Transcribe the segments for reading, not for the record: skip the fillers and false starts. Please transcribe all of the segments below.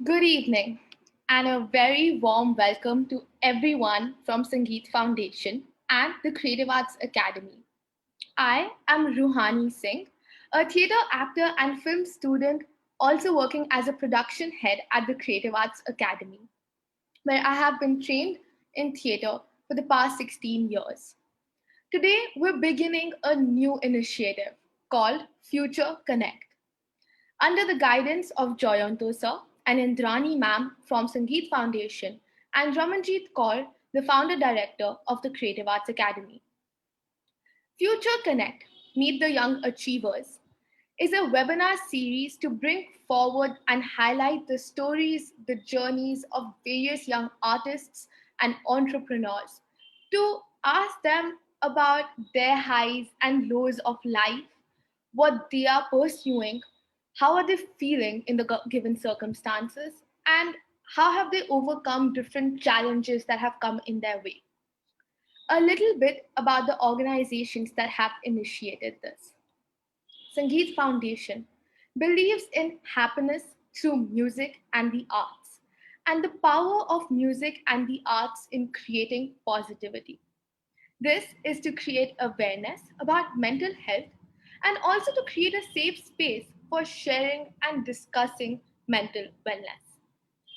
Good evening, and a very warm welcome to everyone from Sangeet Foundation and the Creative Arts Academy. I am Ruhani Singh, a theatre actor and film student, also working as a production head at the Creative Arts Academy, where I have been trained in theatre for the past 16 years. Today, we're beginning a new initiative called Future Connect. Under the guidance of Joyanto sir and Indrani ma'am from Sangeet Foundation and Ramanjeet Kaur, the founder director of the Creative Arts Academy. Future Connect, Meet the Young Achievers, is a webinar series to bring forward and highlight the stories, the journeys of various young artists and entrepreneurs to ask them about their highs and lows of life, what they are pursuing, how are they feeling in the given circumstances, and how have they overcome different challenges that have come in their way. A little bit about the organizations that have initiated this. Sangeet Foundation believes in happiness through music and the arts, and the power of music and the arts in creating positivity. This is to create awareness about mental health and also to create a safe space for sharing and discussing mental wellness.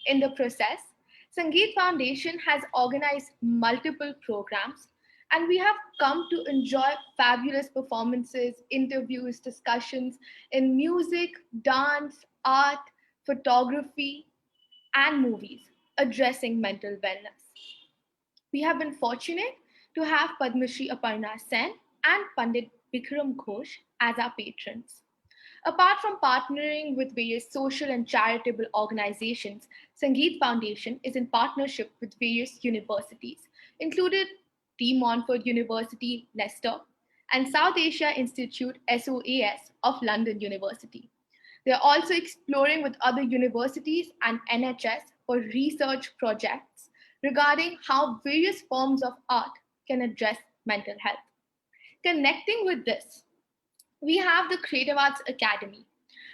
In the process, Sangeet Foundation has organized multiple programs, and we have come to enjoy fabulous performances, interviews, discussions in music, dance, art, photography, and movies addressing mental wellness. We have been fortunate to have Padma Shri Aparna Sen and Pandit Bikram Ghosh as our patrons. Apart from partnering with various social and charitable organizations, Sangeet Foundation is in partnership with various universities, including De Montfort University, Leicester, and South Asia Institute SOAS of London University. They are also exploring with other universities and NHS for research projects regarding how various forms of art can address mental health. Connecting with this, we have the Creative Arts Academy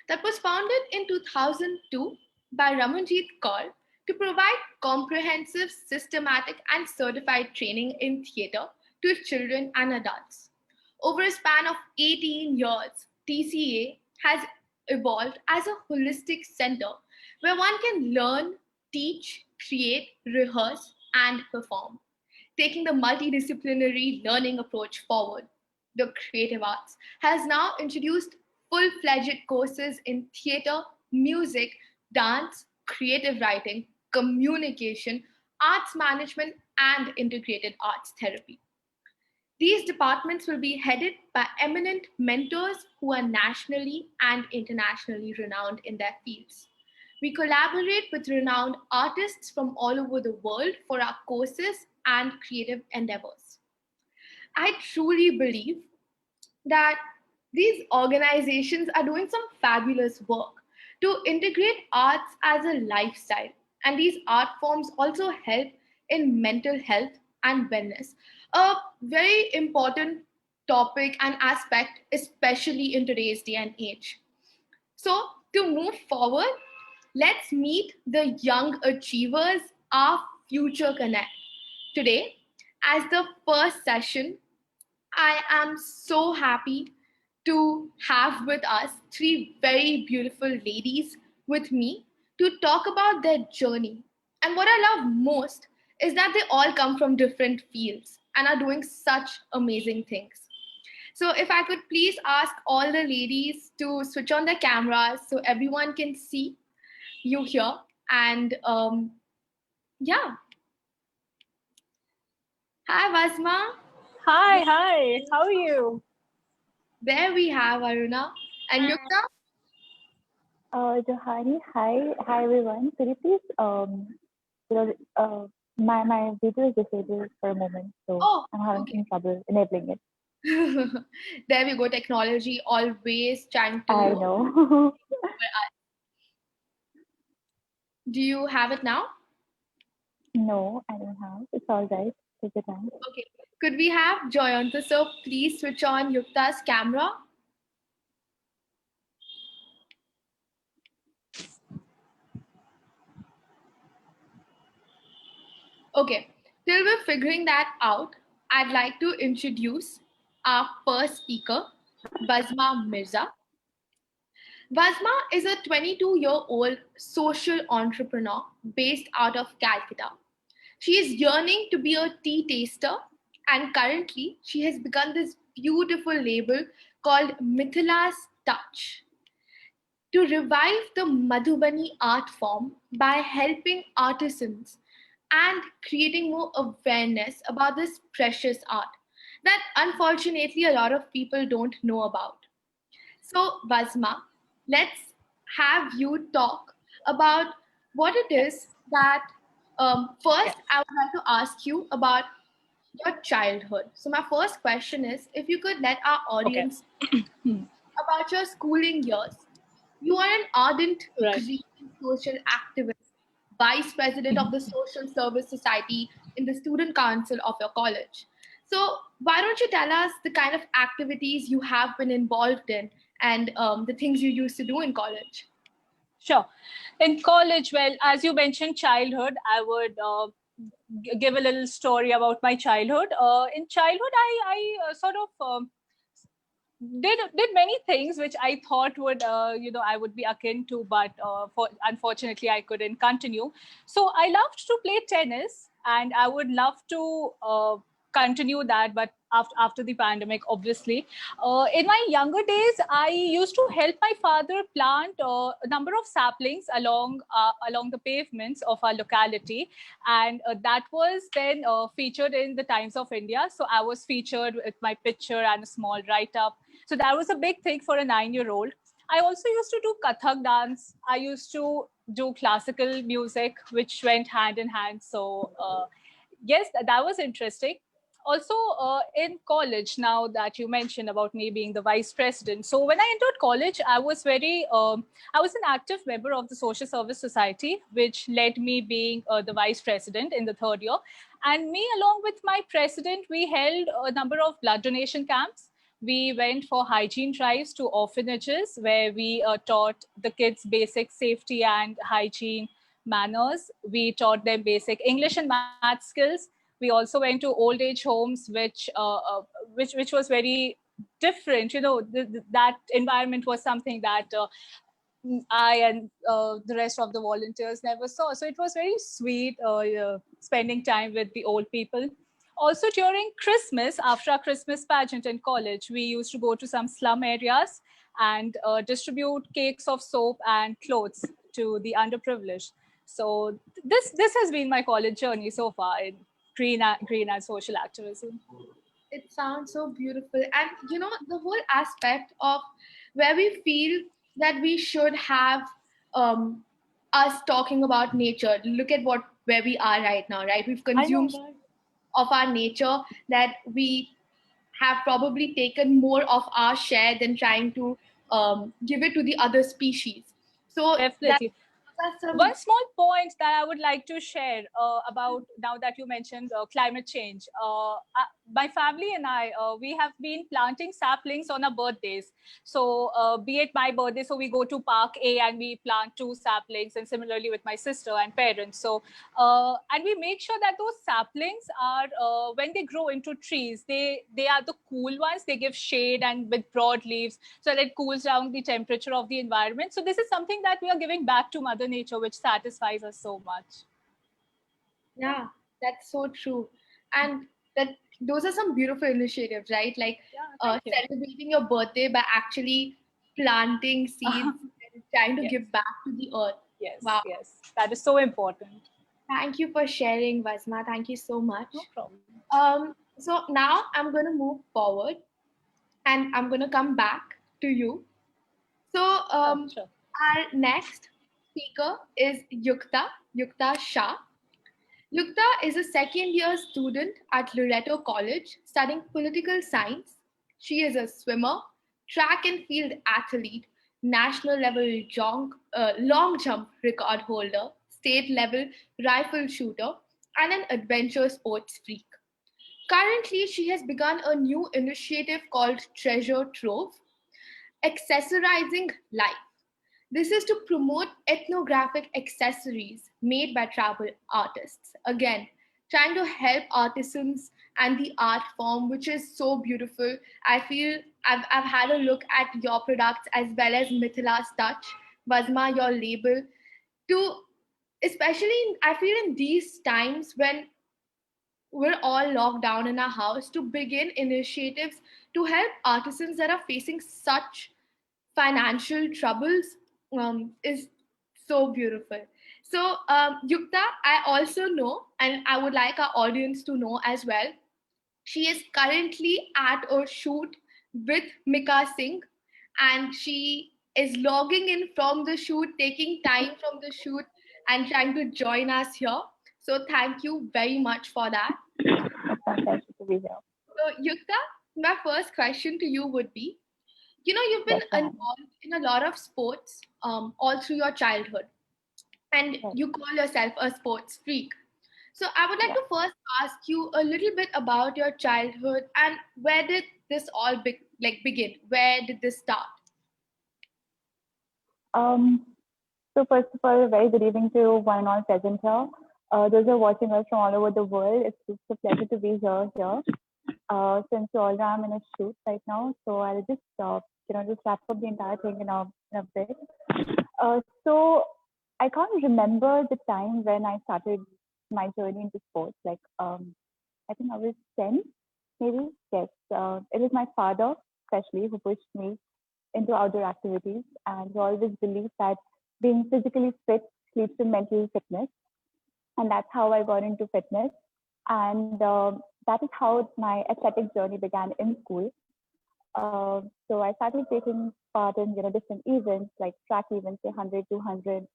that was founded in 2002 by Ramanjeet Kaur to provide comprehensive, systematic, and certified training in theatre to children and adults. Over a span of 18 years, TCA has evolved as a holistic center where one can learn, teach, create, rehearse, and perform. Taking the multidisciplinary learning approach forward, the creative arts has now introduced full fledged courses in theatre, music, dance, creative writing, communication, arts management, and integrated arts therapy. These departments will be headed by eminent mentors who are nationally and internationally renowned in their fields. We collaborate with renowned artists from all over the world for our courses and creative endeavors. I truly believe that these organizations are doing some fabulous work to integrate arts as a lifestyle. And these art forms also help in mental health and wellness. A very important topic and aspect, especially in today's day and age. So, to move forward, let's meet the young achievers, our future connect. Today, as the first session, I am so happy to have with us three very beautiful ladies with me to talk about their journey. And what I love most is that they all come from different fields and are doing such amazing things. So, if I could please ask all the ladies to switch on their cameras so everyone can see you here. And yeah, hi Vasma. Hi, how are you? There we have Aruna. And Yukta? Johani, hi everyone. Could you please my video is disabled for a moment, so Oh, I'm having okay. some trouble enabling it. There we go. Technology always trying to I know. Do you have it now? No, I don't have. It's all right. Take your time. Okay. Could we have Joyanta? So please switch on Yukta's camera. Okay, till we're figuring that out, I'd like to introduce our first speaker, Basma Mirza. Basma is a 22-year-old social entrepreneur based out of Calcutta. She is yearning to be a tea taster, and currently she has begun this beautiful label called Mithila's Touch to revive the Madhubani art form by helping artisans and creating more awareness about this precious art that unfortunately a lot of people don't know about. So, Basma, let's have you talk about what it is Yes. that first Yes. I would like to ask you about your childhood. So, my first question is if you could let our Okay. audience about your schooling years. You are an ardent Right. green social activist, vice president of Mhm. the Social Service Society in the student council of your college. So, why don't you tell us the kind of activities you have been involved in and the things you used to do in college? Sure. In college, well, as you mentioned, childhood, I would give a little story about my childhood. In childhood, I sort of did many things which I thought would I would be akin to, but unfortunately I couldn't continue. So I loved to play tennis, and I would love to continue that, but after the pandemic, obviously. In my younger days, I used to help my father plant a number of saplings along the pavements of our locality, and that was then featured in the Times of India. So I was featured with my picture and a small write up. So that was a big thing for a 9-year-old. I also used to do Kathak dance. I used to do classical music, which went hand in hand. So, yes, that was interesting. Also, in college, now that you mentioned about me being the vice president. So, when I entered college, I was an active member of the Social Service Society, which led me being the vice president in the third year. And me, along with my president, we held a number of blood donation camps. We went for hygiene drives to orphanages where we taught the kids basic safety and hygiene manners. We taught them basic English and math skills. We also went to old age homes, which was very different. That environment was something that I and the rest of the volunteers never saw. So it was very sweet spending time with the old people. Also, during Christmas, after our Christmas pageant in college, we used to go to some slum areas and distribute cakes of soap and clothes to the underprivileged. So this has been my college journey so far in green and social activism. It sounds so beautiful. And the whole aspect of where we feel that we should have um, us talking about nature. Look at where we are right now, right? We've I know, consumed right? of our nature that we have probably taken more of our share than trying to give it to the other species. So Definitely. that's some. One small point that I would like to share about now that you mentioned climate change. My family and I, we have been planting saplings on our birthdays. So, be it my birthday, so we go to Park A and we plant 2 saplings, and similarly with my sister and parents. So, and we make sure that those saplings are, when they grow into trees, they are the cool ones. They give shade and with broad leaves, so that it cools down the temperature of the environment. So this is something that we are giving back to Mother Nature, which satisfies us so much. Yeah, that's so true. And that those are some beautiful initiatives, right? Like Yeah, thank you. celebrating your birthday by actually planting seeds and trying to Yes, give back to the earth. yes, Wow. yes. That is so important. Thank you for sharing, Vasma. Thank you so No much. problem. So now I'm going to move forward and I'm going to come back to you. So Sure, sure. our next speaker is Yukta Shah. Yukta is a second year student at Loreto College studying political science. She is a swimmer, track and field athlete, national level long jump record holder, state level rifle shooter, and an adventure sports freak. Currently, she has begun a new initiative called Treasure Trove, accessorizing life. This is to promote ethnographic accessories made by travel artists. Again, trying to help artisans and the art form, which is so beautiful. I feel I've had a look at your products as well as Mithila's Touch, Basma, your label, to especially I feel in these times when we're all locked down in our house, to begin initiatives to help artisans that are facing such financial troubles is so beautiful. So, Yukta, I also know, and I would like our audience to know as well, she is currently at a shoot with Mika Singh, and she is logging in from the shoot, taking time from the shoot, and trying to join us here. So, thank you very much for that. It's my pleasure to be here. So, Yukta, my first question to you would be, you've been Yes, I am. involved in a lot of sports all through your childhood, and Yes, you call yourself a sports freak. So I would like yeah. to first ask you a little bit about your childhood and where did this all begin? Where did this start? Um, so first of all, a very good evening to one and all present here. Those who are watching us from all over the world, it's just a pleasure to be here. Since you all I'm in a shoot right now, so I'll just just wrap up the entire thing in a bit. So I can't remember the time when I started my journey into sports. I think I was 10, maybe. Yes. It was my father, especially, who pushed me into outdoor activities, and he always believed that being physically fit leads to mental fitness, and that's how I got into fitness. And that is how my athletic journey began in school. So I started taking part in different events like track events, say 100, 200.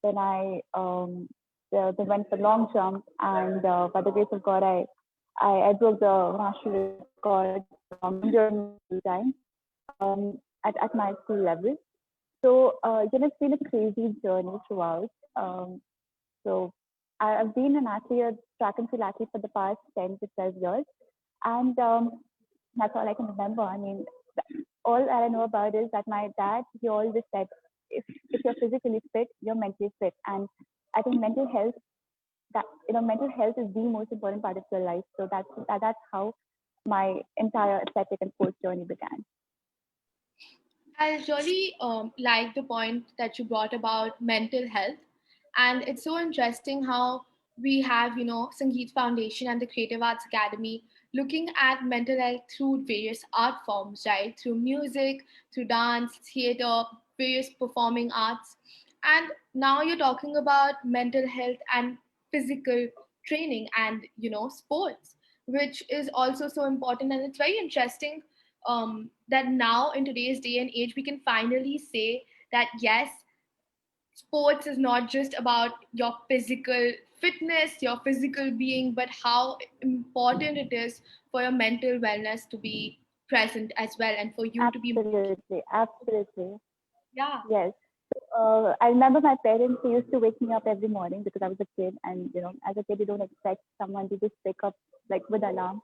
Then I went for long jump, and by the grace of God, I broke the national record during my school time at my school level. So it's been a crazy journey throughout. So I've been an athlete, a track and field athlete for the past 10 to 12 years, and that's all I can remember. I mean, all that I know about is that my dad, he always said, if you're physically fit, you're mentally fit. And I think mental health is the most important part of your life. So that's how my entire athletic and sports journey began. I really like the point that you brought about mental health. And it's so interesting how we have, Sangeet Foundation and the Creative Arts Academy looking at mental health through various art forms, right? Through music, through dance, theater, various performing arts. And now you're talking about mental health and physical training and, sports, which is also so important. And it's very interesting that now in today's day and age we can finally say that yes, sports is not just about your physical fitness, your physical being, but how important it is for your mental wellness to be present as well, and for you to be Absolutely, absolutely. yeah. Yes. I remember my parents, they used to wake me up every morning because I was a kid, and as a kid, you don't expect someone to just wake up like with alarm.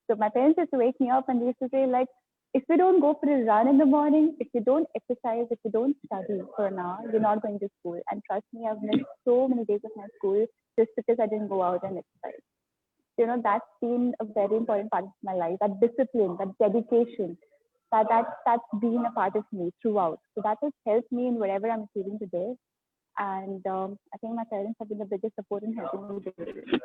So my parents used to wake me up, and they used to say like, if you don't go for a run in the morning, if you don't exercise, if you don't study for an hour, you're not going to school. And trust me, I've missed so many days of my school just because I didn't go out and exercise. That's been a very important part of my life. That discipline, that dedication, that's been a part of me throughout. So that has helped me in whatever I'm achieving today. And I think my parents have been the biggest support in helping me do this.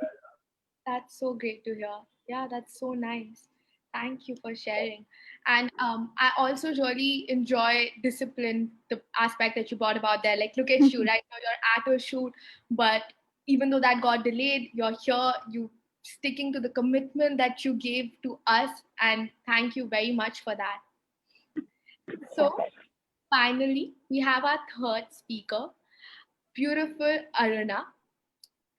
That's so great to hear. Yeah, that's so nice. Thank you for sharing. And I also really enjoy discipline, the aspect that you brought about there. Like, look at you, right now you're at a shoot, but even though that got delayed, you're here, you sticking to the commitment that you gave to us. And thank you very much for that. So, Perfect. finally, we have our third speaker, beautiful Aruna.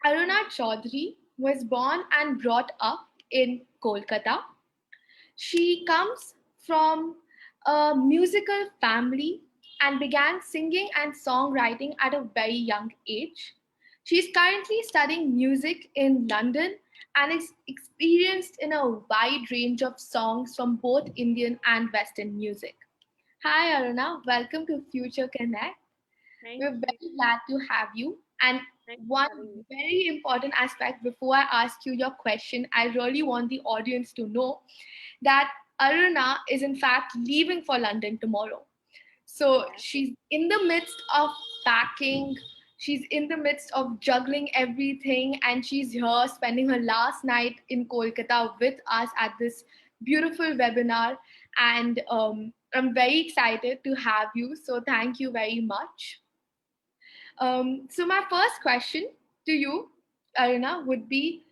Aruna Chaudhary was born and brought up in Kolkata. She comes from a musical family and began singing and songwriting at a very young age. She is currently studying music in London and is experienced in a wide range of songs from both Indian and Western music. Hi Aruna, welcome to Future Connect. Thank We're you. very glad to have you. And Thanks for one having me. very important aspect before I ask you your question, I really want the audience to know that Aruna is in fact leaving for London tomorrow. So Yeah. she's in the midst of packing, she's in the midst of juggling everything, and she's here spending her last night in Kolkata with us at this beautiful webinar. And I'm very excited to have you. So thank you very much. So my first question to you, Aruna, would be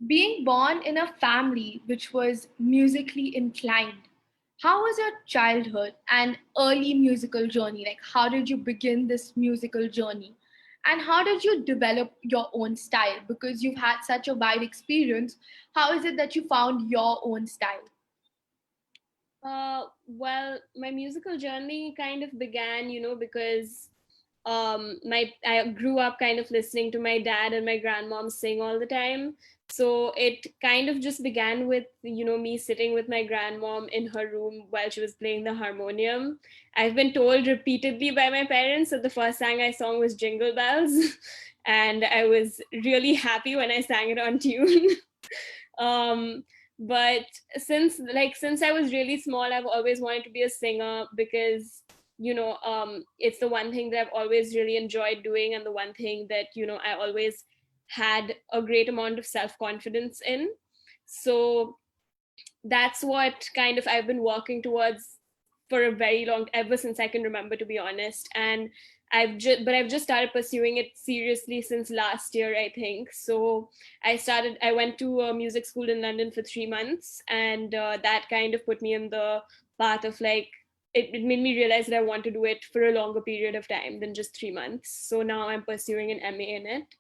being born in a family which was musically inclined. How was your childhood and early musical journey? Like, how did you begin this musical journey? And how did you develop your own style? Because you've had such a wide experience, how is it that you found your own style? Well, my musical journey kind of began, because my I grew up kind of listening to my dad and my grandmom sing all the time. So it kind of just began with, me sitting with my grandmom in her room while she was playing the harmonium. I've been told repeatedly by my parents that the first song I sang was Jingle Bells, and I was really happy when I sang it on tune. um but since I was really small, I've always wanted to be a singer because it's the one thing that I've always really enjoyed doing, and the one thing that I always had a great amount of self-confidence in. So that's what kind of I've been working towards for a very long, ever since I can remember, to be honest. And I've just started pursuing it seriously since last year, I think. So I went to a music school in London for 3 months, and that kind of put me in the path of like, it made me realize that I want to do it for a longer period of time than just 3 months. So now I'm pursuing an MA in it.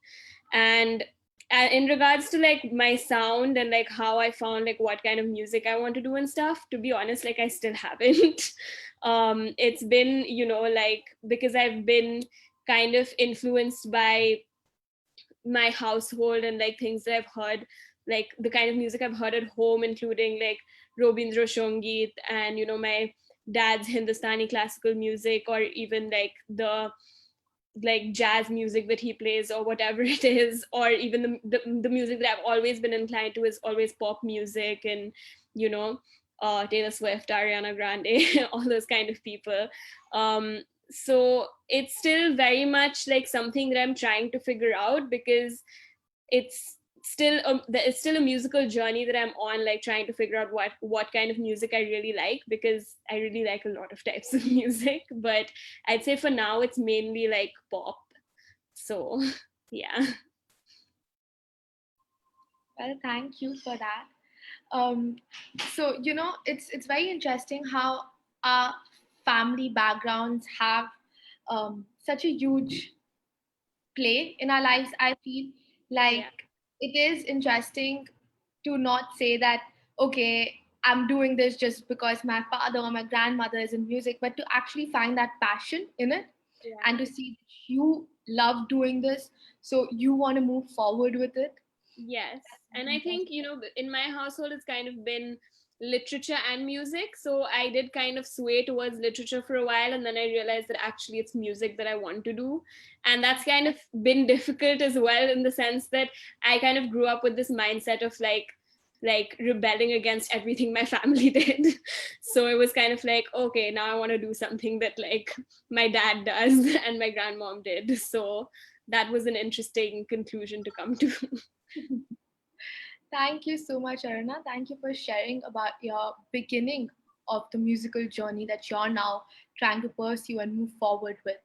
And in regards to like my sound and like how I found like what kind of music I want to do and stuff, to be honest, like I still haven't. It's been, like, because I've been kind of influenced by my household and like things that I've heard, like the kind of music I've heard at home, including like Robindra Shongeet and my dad's Hindustani classical music, or even like the like jazz music that he plays or whatever it is, or even the music that I've always been inclined to is always pop music, and you know Taylor Swift, Ariana Grande, all those kind of people. So it's still very much like something that I'm trying to figure out, because it's it's still a musical journey that I'm on, like trying to figure out what kind of music I really like, because I really like a lot of types of music, but I'd say for now it's mainly like pop. So yeah. Well, thank you for that. Um, so it's very interesting how our family backgrounds have such a huge play in our lives. I feel like Yeah. it is interesting to not say that, okay, I'm doing this just because my father or my grandmother is in music, but to actually find that passion in it Yeah. and to see that you love doing this, so you want to move forward with it. Yes. That's And very I think, interesting. in my household, it's kind of been literature and music. So I did kind of sway towards literature for a while. And then I realized that actually it's music that I want to do. And that's kind of been difficult as well, in the sense that I kind of grew up with this mindset of like rebelling against everything my family did. So it was kind of like, okay, now I want to do something that like my dad does and my grandmom did. So that was an interesting conclusion to come to. Thank you so much, Aruna. Thank you for sharing about your beginning of the musical journey that you're now trying to pursue and move forward with.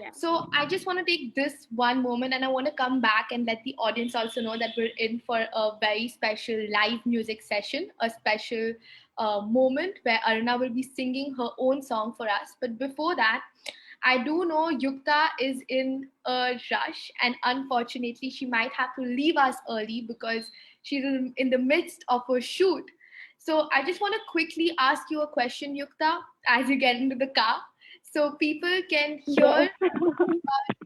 Yeah. So I just want to take this one moment and I want to come back and let the audience also know that we're in for a very special live music session, a special moment where Aruna will be singing her own song for us. But before that, I do know Yukta is in a rush, and unfortunately, she might have to leave us early because she's in the midst of a shoot. So I just want to quickly ask you a question, Yukta, as you get into the car, so people can Yes. hear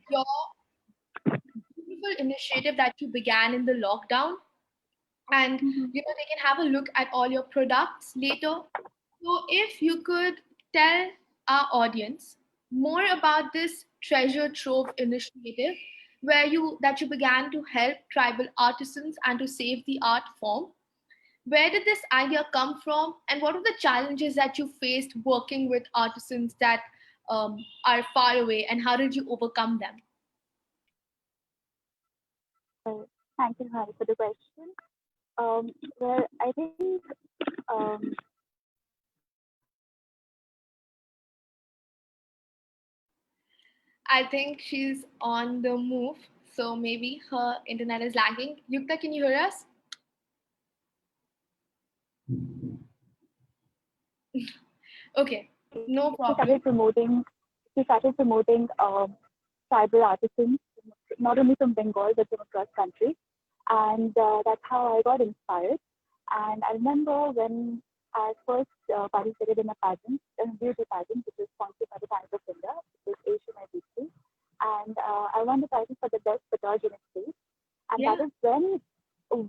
your beautiful initiative that you began in the lockdown, and Mhm. they can have a look at all your products later. So if you could tell our audience more about this treasure trove initiative, that you began to help tribal artisans and to save the art form. Where did this idea come from, and what are the challenges that you faced working with artisans that are far away, and how did you overcome them? Thank you, Hari, for the question. Well, I think um, I think she's on the move, so maybe her internet is lagging. Yukta, can you hear us? Okay, no she problem. started promoting tribal artisans, not only from Bengal but from across country, and that's how I got inspired. And I remember when I first participated in a pageant, a beauty pageant, which was sponsored by the Times of India, which is Asian Beauty, and I won the title for the best photogenic face. And Yeah. that is when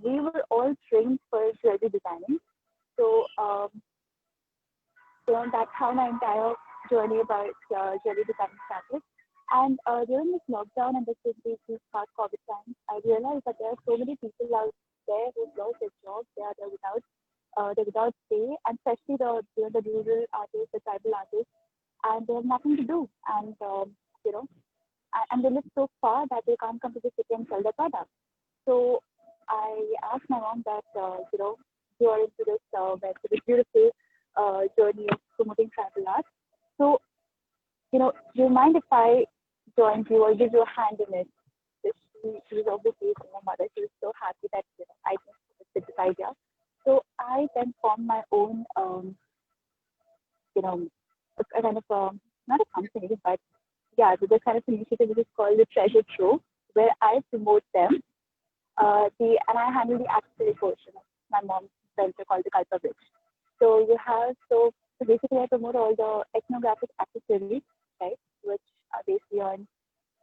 we were all trained for jewelry designing. So that's how my entire journey about jewelry design started. And during this lockdown and these hard COVID times, I realized that there are so many people out there who've lost their jobs. They're without pay, and especially the rural artists, the tribal artists, and they have nothing to do. And you know, and they live so far that they can't come to the city and sell their product. So I asked my mom that you are into this beautiful journey of promoting tribal art. So do you mind if I join you or give you a hand in it? So she was obviously my mother. She was so happy that I just this idea. So I then formed my own, a kind of not a company, but yeah, this kind of initiative which is called the Treasure Trove, where I promote them. And I handle the accessory portion of my mom's venture called the Kalpa Bridge. So basically I promote all the ethnographic accessories, right, which are basically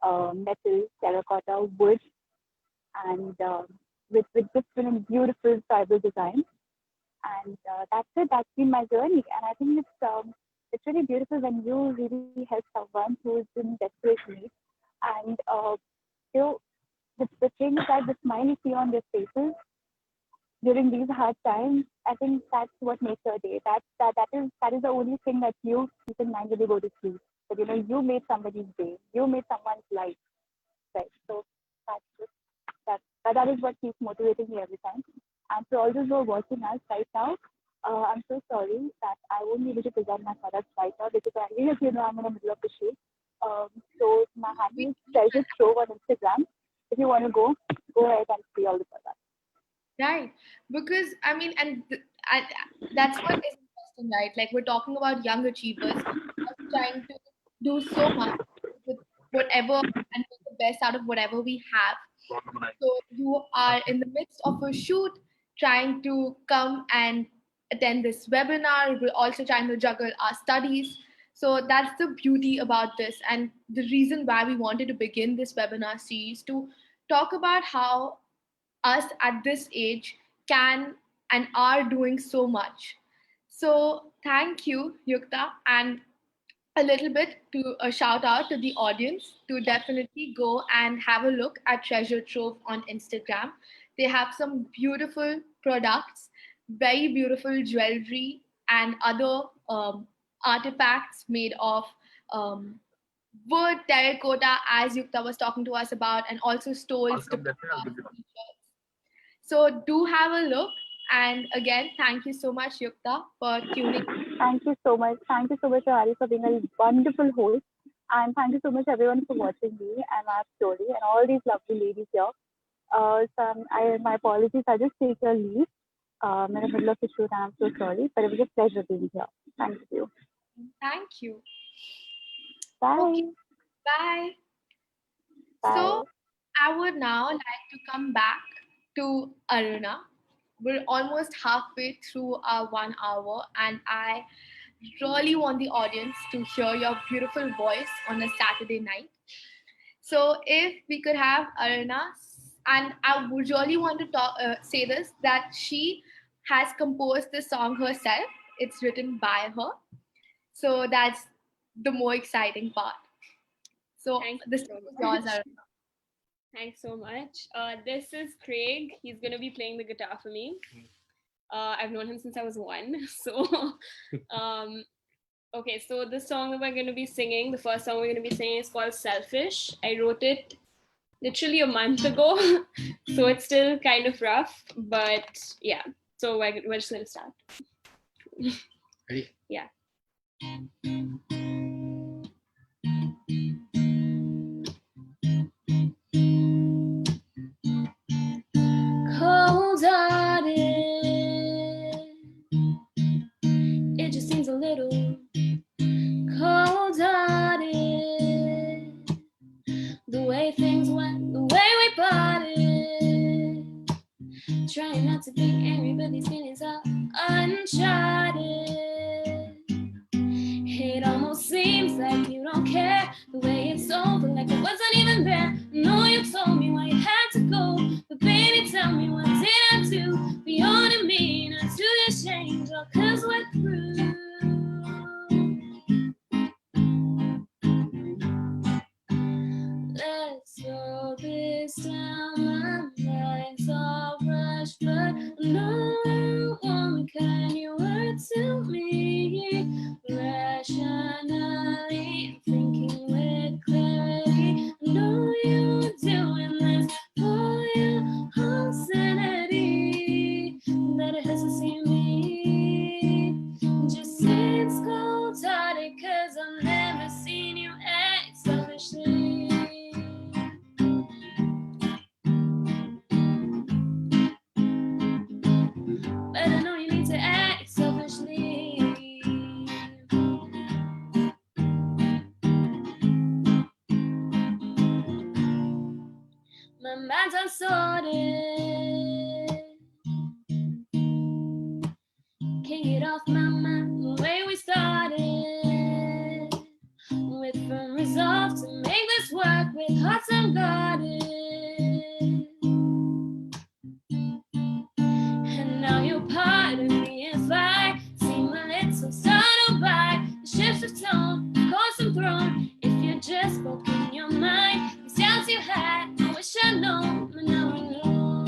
on metal, terracotta, wood, and with different beautiful tribal designs. And that's it. That's been my journey, and I think it's really beautiful when you really help someone who is in desperate need, and you know the thing is that the smile you see on their faces during these hard times, I think that's what makes your day. That is the only thing that you keep in mind when you go to sleep. That you made somebody's day, you made someone's life, right? So that's just that is what keeps motivating me every time. And for all those who are watching us right now, I'm so sorry that I won't be able to present my products right now because I'm in the middle of the shoot. So my handle is Treasure Trove on Instagram. If you want to go ahead and see all the products. Right, because I mean, that's what is interesting, right? Like we're talking about young achievers trying to do so much with whatever and make the best out of whatever we have. So you are in the midst of a shoot, trying to come and attend this webinar. We're also trying to juggle our studies. So that's the beauty about this, and the reason why we wanted to begin this webinar series to talk about how us at this age can and are doing so much. So thank you, Yukta, and a little bit to a shout out to the audience to definitely go and have a look at Treasure Trove on Instagram. They have some beautiful products, very beautiful jewelry, and other artifacts made of um, wood, terracotta, as Yukta was talking to us about, and also stoles to t-shirts. So do have a look. And again, thank you so much, Yukta, for tuning. Thank you so much. Thank you so much, Ari, for being a wonderful host. And thank you so much, everyone, for watching me and our story and all these lovely ladies here. My apologies. I just take your leave in the middle of the shoot, and I'm so sorry. But it was a pleasure being here. Thank you. Thank you. Bye. Okay. Bye. Bye. So I would now like to come back to Aruna. We're almost halfway through our 1 hour, and I really want the audience to hear your beautiful voice on a Saturday night. So if we could have Aruna, and I would really want to say this, that she has composed the song herself. It's written by her. So that's the more exciting part. So Thank you this so is much. yours, Aruna. Thanks so much. This is Craig. He's going to be playing the guitar for me. I've known him since I was 1. So, okay, so the song that we're going to be singing, the first song we're going to be singing is called Selfish. I wrote it literally a month ago, so it's still kind of rough, but yeah. So we're just going to start. Ready? Yeah. Cold-hearted, it just seems a little cold-hearted. The way things went, the way we parted. Trying not to be angry, but these feelings are uncharted. It almost seems like you don't care. The way it's over, like it wasn't even there. I know you told me why you had to go, but baby, tell me what did I do for you to me, not to your change, all 'cause we're through. Let's slow this down, my mind's all rushed, but I know one kind you were to me. Rationally thinking with clarity, I know you're doing this for your own sanity. That it has to see me. Just seems cold-hearted, 'cause I've never seen you act selfishly. But I know you need to act selfishly. My mind's unsorted. Can't get off my mind the way we started. With firm resolve to make this work, with hearts unguarded. And now you're part of me. If I seem a little startled by the shifts of tone, course and thrown. If you just spoke in your mind, these doubts you had, I wish I'd known, but now I know.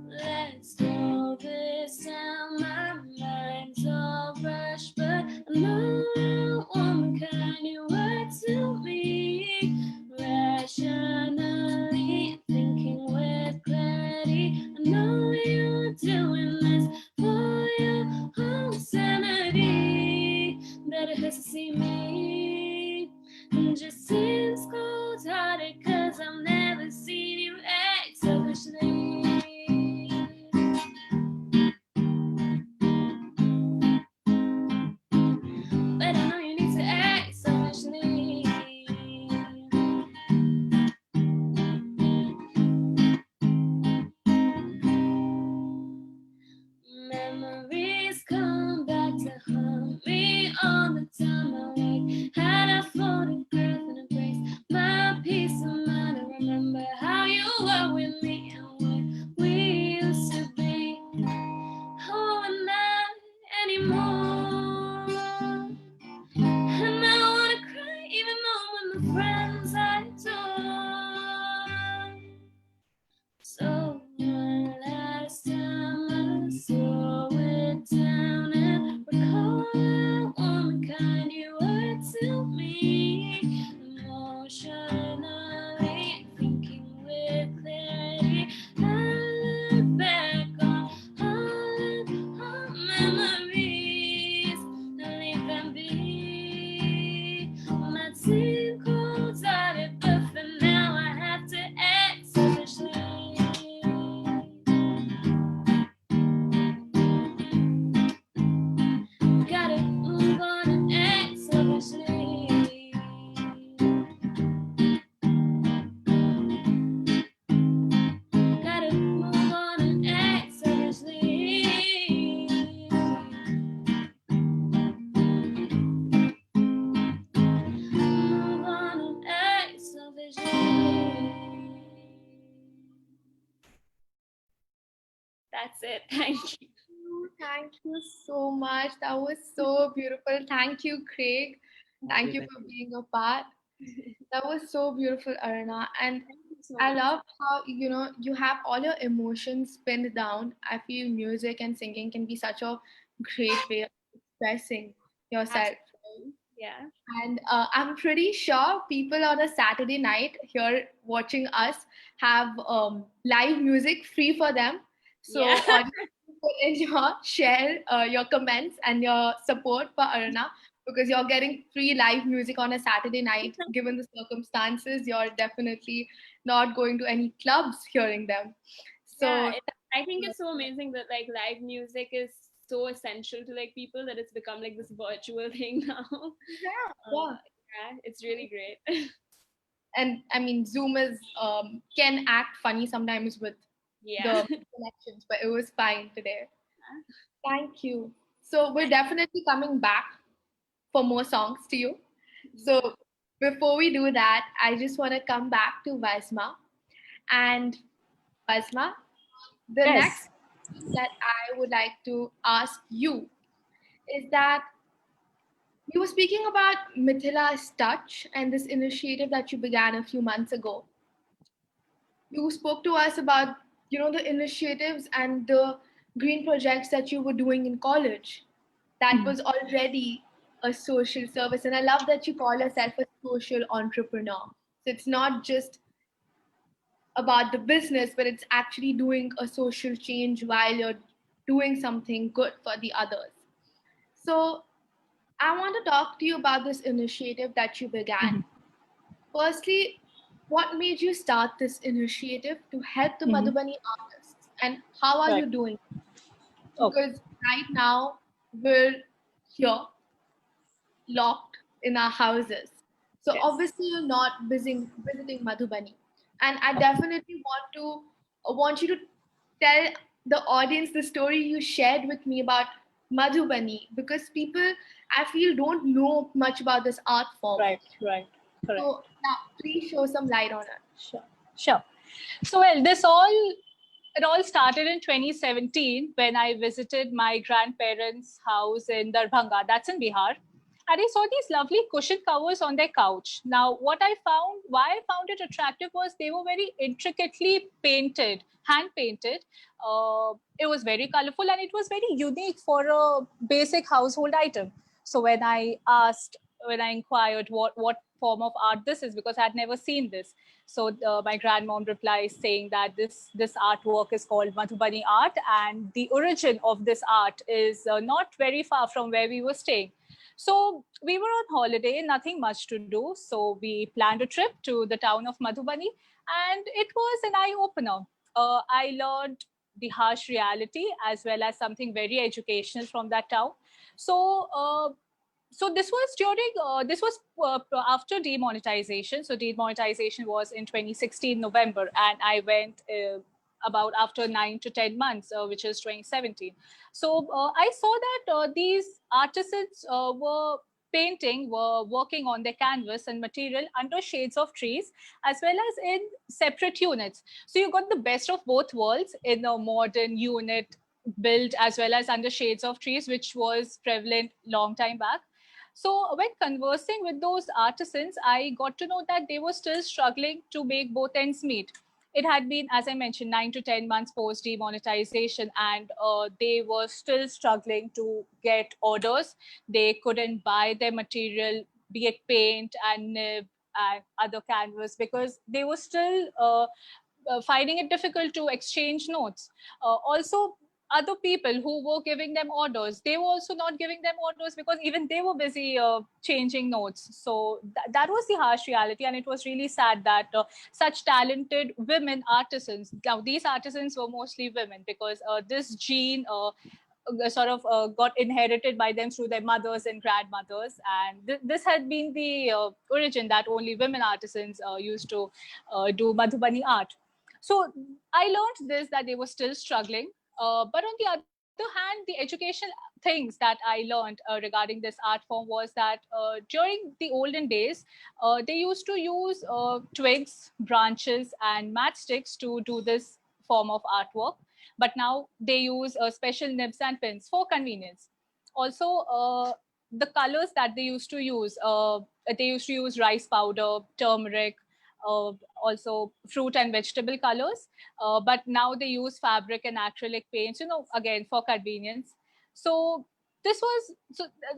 Let's slow this down, my mind's all rushed, but I know one kind you were to me. Rationally thinking with clarity, I know you're doing this for your own sanity. That it hurts to see me. It just seems cold-hearted, 'cause I've never seen you act selfishly. But I know you need to act selfishly. Memories come back to haunt me all the time. I like had a photograph and embrace my peace of mind. I remember how you were with me and what we used to be. Oh, we're not anymore. And I don't wanna cry even though I'm the friends I adore. So one last time I slow it down and recall how one kind you were to me. Emotionally thinking with clarity, I look back on all our memories and leave them be. My team calls out it, but for now I have to act selfishly. Gotta move on and act selfishly. Gotta move on and act selfishly. Move on and act selfishly. That's it. Thank you. Thank you so much. That was so beautiful. Thank you, Craig. Thank you for being a part. That was so beautiful, Aruna. And Thank you so I much. love how, you have all your emotions pinned down. I feel music and singing can be such a great way of expressing yourself. Absolutely. Yeah. And I'm pretty sure people on a Saturday night here watching us have live music free for them. So, Yeah. audience, put in your share your comments and your support for Aruna, because you're getting free live music on a Saturday night. Given the circumstances, you're definitely not going to any clubs hearing them. Yeah, So, I think it's so amazing that like live music is so essential to like people that it's become like this virtual thing now. yeah, yeah. Yeah, it's really great. And I mean, Zoom is can act funny sometimes with Yeah. the connections, but it was fine today. Thank you. So we're definitely coming back for more songs to you. So before we do that, I just want to come back to Vasma. And Vasma, the Yes. next thing that I would like to ask you is that you were speaking about Mithila's Touch and this initiative that you began a few months ago. You spoke to us about the initiatives and the green projects that you were doing in college. That Mhm. was already a social service, and I love that you call yourself a social entrepreneur. So it's not just about the business, but it's actually doing a social change while you're doing something good for the others. So I want to talk to you about this initiative that you began. Mhm. Firstly, what made you start this initiative to help the Mhm. Madhubani artists, and how are Right. you doing? Okay. Because right now we're here, locked in our houses. So Yes. obviously you're not visiting Madhubani, and I definitely want you to tell the audience the story you shared with me about Madhubani, because people, I feel, don't know much about this art form. Right. Right. Correct. So yeah, please show some light on it. Sure. Sure. So, well, it all started in 2017 when I visited my grandparents' house in Darbhanga, that's in Bihar. And I saw these lovely cushion covers on their couch. Now, why I found it attractive was they were very intricately painted, hand painted. It was very colorful and it was very unique for a basic household item. So when I inquired what form of art this is, because I had never seen this, so my grandmom replies saying that this artwork is called Madhubani art, and the origin of this art is not very far from where we were staying. So we were on holiday, nothing much to do. So we planned a trip to the town of Madhubani, and it was an eye opener. I learned the harsh reality as well as something very educational from that town. So this was after demonetization. So demonetization was in 2016 November, and I went about after 9 to 10 months, which is 2017. So I saw that these artisans were working on their canvas and material under shades of trees, as well as in separate units. So you got the best of both worlds in a modern unit built as well as under shades of trees, which was prevalent long time back. So when conversing with those artisans, I got to know that they were still struggling to make both ends meet. It had been, as I mentioned, 9 to 10 months post demonetization, and they were still struggling to get orders. They couldn't buy their material, be it paint and nib and other canvas, because they were still finding it difficult to exchange notes. Also, other people who were giving them orders, they were also not giving them orders because even they were busy changing notes. So that was the harsh reality, and it was really sad that such talented women artisans, now these artisans were mostly women, because this gene sort of got inherited by them through their mothers and grandmothers, and this had been the origin that only women artisans used to do Madhubani art. So I learned this, that they were still struggling. But on the other hand, the educational things that I learned regarding this art form was that during the olden days, they used to use twigs, branches, and matchsticks to do this form of artwork. But now they use special nibs and pins for convenience. Also, the colors that they used to use, rice powder, turmeric, also fruit and vegetable colors. But now they use fabric and acrylic paints, again, for convenience. So this was,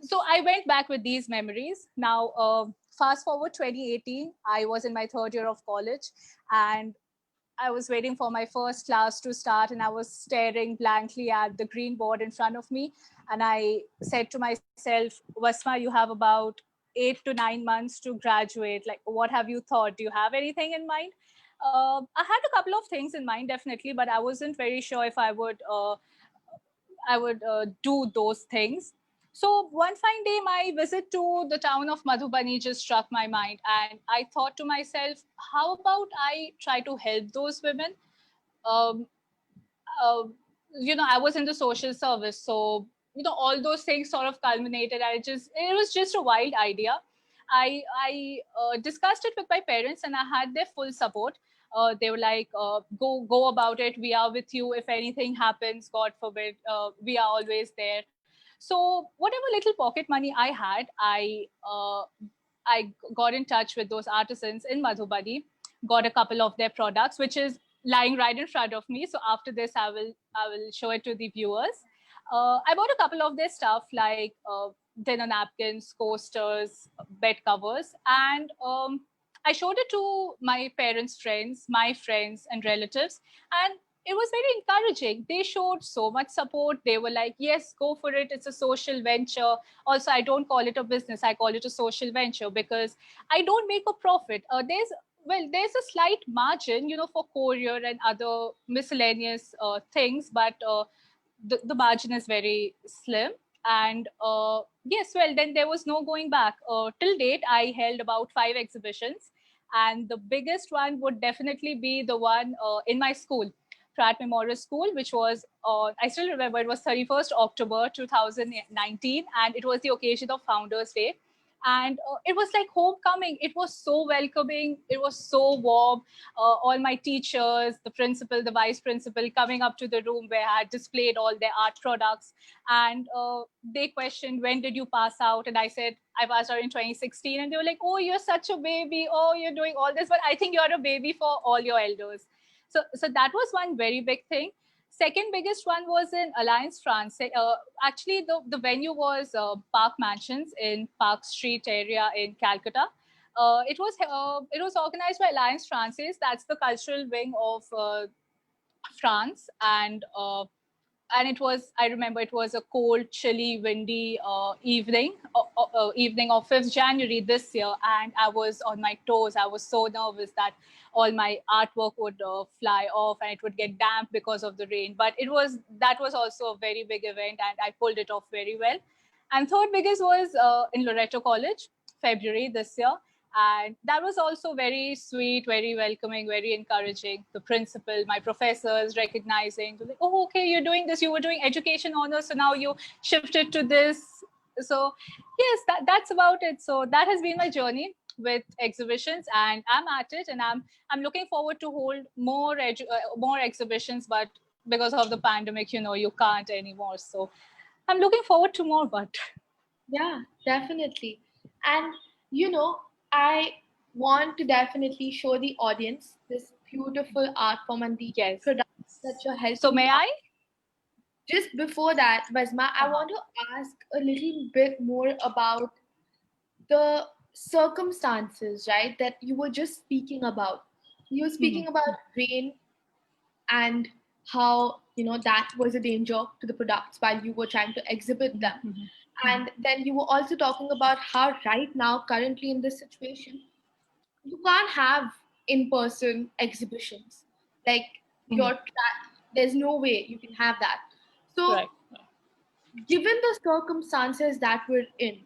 so I went back with these memories. Now, fast forward 2018, I was in my third year of college, and I was waiting for my first class to start, and I was staring blankly at the green board in front of me. And I said to myself, Vasma, you have about 8 to 9 months to graduate. Like, what have you thought? Do you have anything in mind? I had a couple of things in mind, definitely, but I wasn't very sure if I would do those things. So one fine day, my visit to the town of Madhubani just struck my mind, and I thought to myself, how about I try to help those women? Um, uh, I was in the social service, so all those things sort of culminated. It was just a wild idea. I discussed it with my parents, and I had their full support. They were like, go about it. We are with you. If anything happens, God forbid, we are always there. So whatever little pocket money I had, I got in touch with those artisans in Madhubani, got a couple of their products, which is lying right in front of me. So after this, I will show it to the viewers. I bought a couple of their stuff, like dinner napkins, coasters, bed covers, and I showed it to my parents' friends, my friends and relatives, and it was very encouraging. They showed so much support. They were like, yes, go for it. It's a social venture. Also, I don't call it a business. I call it a social venture because I don't make a profit. There's a slight margin, for courier and other miscellaneous things, but the margin is very slim. And yes, well, then there was no going back. Till date, I held about 5 exhibitions. And the biggest one would definitely be the one in my school, Pratt Memorial School, which was, I still remember, it was 31st October 2019, and it was the occasion of Founders Day. And it was like homecoming. It was so welcoming. It was so warm. All my teachers, the principal, the vice principal coming up to the room where I had displayed all their art products. And they questioned, when did you pass out? And I said, I passed out in 2016. And they were like, oh, you're such a baby. Oh, you're doing all this. But I think you're a baby for all your elders. So that was one very big thing. Second biggest one was in Alliance Francaise. Actually, the venue was Park Mansions in Park Street area in Calcutta. It was organized by Alliance Francaise. That's the cultural wing of France, and it was, I remember, it was a cold, chilly, windy evening of 5th January this year, and I was on my toes. I was so nervous that all my artwork would fly off and it would get damp because of the rain. But that was also a very big event, and I pulled it off very well. And third biggest was in Loreto College, February this year. And that was also very sweet, very welcoming, very encouraging. The principal, my professors recognizing, like, oh, okay, you're doing this. You were doing education honors, so now you shifted to this. So yes, that's about it. So that has been my journey with exhibitions, and I'm at it, and I'm looking forward to hold more exhibitions, but because of the pandemic, you can't anymore. So I'm looking forward to more, but Yeah, definitely. And I want to definitely show the audience this beautiful art form and the yes. products that you're helping. So may I? Just before that, Basma, I want to ask a little bit more about the circumstances, right, that you were just speaking about. You were speaking about rain and how that was a danger to the products while you were trying to exhibit them. And then you were also talking about how right now, currently in this situation, you can't have in-person exhibitions. Like there's no way you can have that. So Right. given the circumstances that we're in,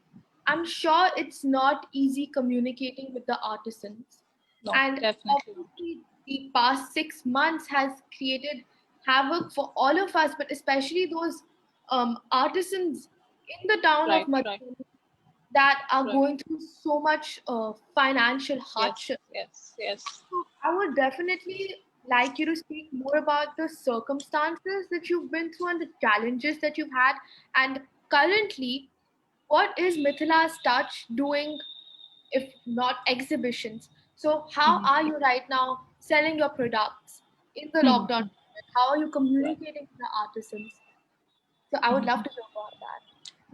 I'm sure it's not easy communicating with the artisans. No, And definitely. obviously, the past 6 months has created havoc for all of us, but especially those artisans in the town of Madhubani that are going through so much financial hardship. Yes. So I would definitely like you to speak more about the circumstances that you've been through and the challenges that you've had. And currently, what is Mithila's Touch doing if not exhibitions? So how Mhm. are you right now selling your products in the Mhm. lockdown period? How are you communicating with the artisans? So I would love Mhm. to hear about that.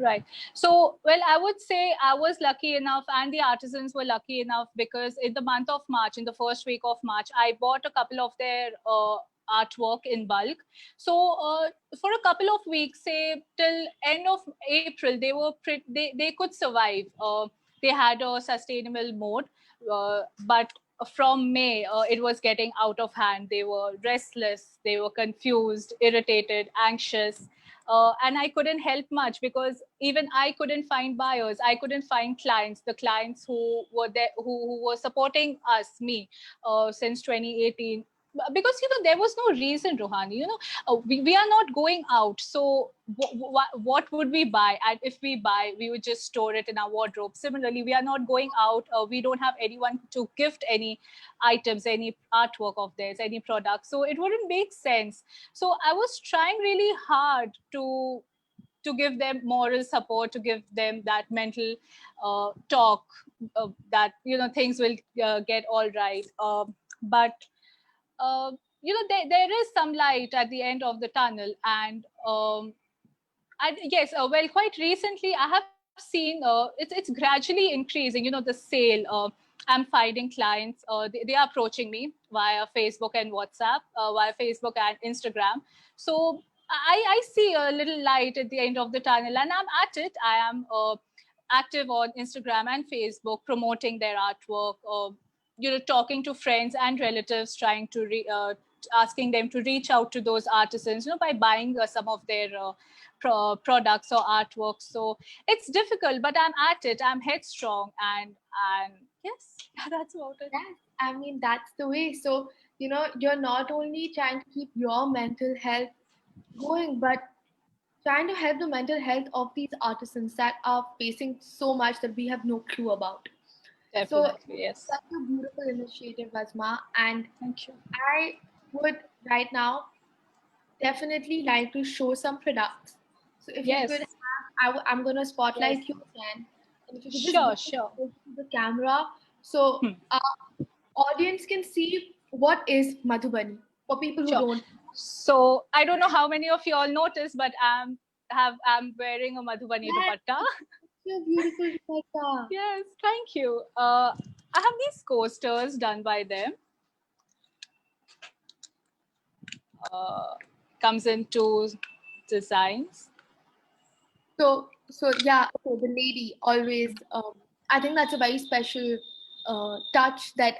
Right. So, well, I would say I was lucky enough, and the artisans were lucky enough because in the month of March, in the first week of March, I bought a couple of their artwork in bulk. So, for a couple of weeks, say till end of April, they could survive. They had a sustainable mode, but from May, it was getting out of hand. They were restless, they were confused, irritated, anxious, and I couldn't help much because even I couldn't find buyers. I couldn't find clients, the clients who were there, who were supporting me since 2018. Because there was no reason, Rohani. We are not going out, so what would we buy? And if we buy, we would just store it in our wardrobe. Similarly, we are not going out. We don't have anyone to gift any items, any artwork of theirs, any product. So it wouldn't make sense. So I was trying really hard to give them moral support, to give them that mental talk, that things will get all right. But uh, there is some light at the end of the tunnel. And yes, well, quite recently I have seen it's gradually increasing. The sale. I'm finding clients. They are approaching me via Facebook and WhatsApp, via Facebook and Instagram. So I see a little light at the end of the tunnel, and I'm at it. I am active on Instagram and Facebook, promoting their artwork. Talking to friends and relatives, trying to asking them to reach out to those artisans, by buying some of their products or artworks. So it's difficult, but I'm at it. I'm headstrong, and yes, that's about it. Yes, I mean, that's the way. So, you're not only trying to keep your mental health going, but trying to help the mental health of these artisans that are facing so much that we have no clue about. So, Definitely, yes. such a beautiful initiative, Basma. And Thank you. I would right now definitely like to show some products. So, if you could Yes, have, I'm going to yes. spotlight you again. And if you could just Sure, bring it sure. closer to the camera so Hmm. audience can see what is Madhubani for people who Sure. don't. So I don't know how many of you all noticed, but I'm wearing a Madhubani Yes, dupatta. so beautiful, Rebecca. Yes, thank you. I have these coasters done by them. Uh, Comes in two designs. So yeah, okay, the lady always. I think that's a very special touch that is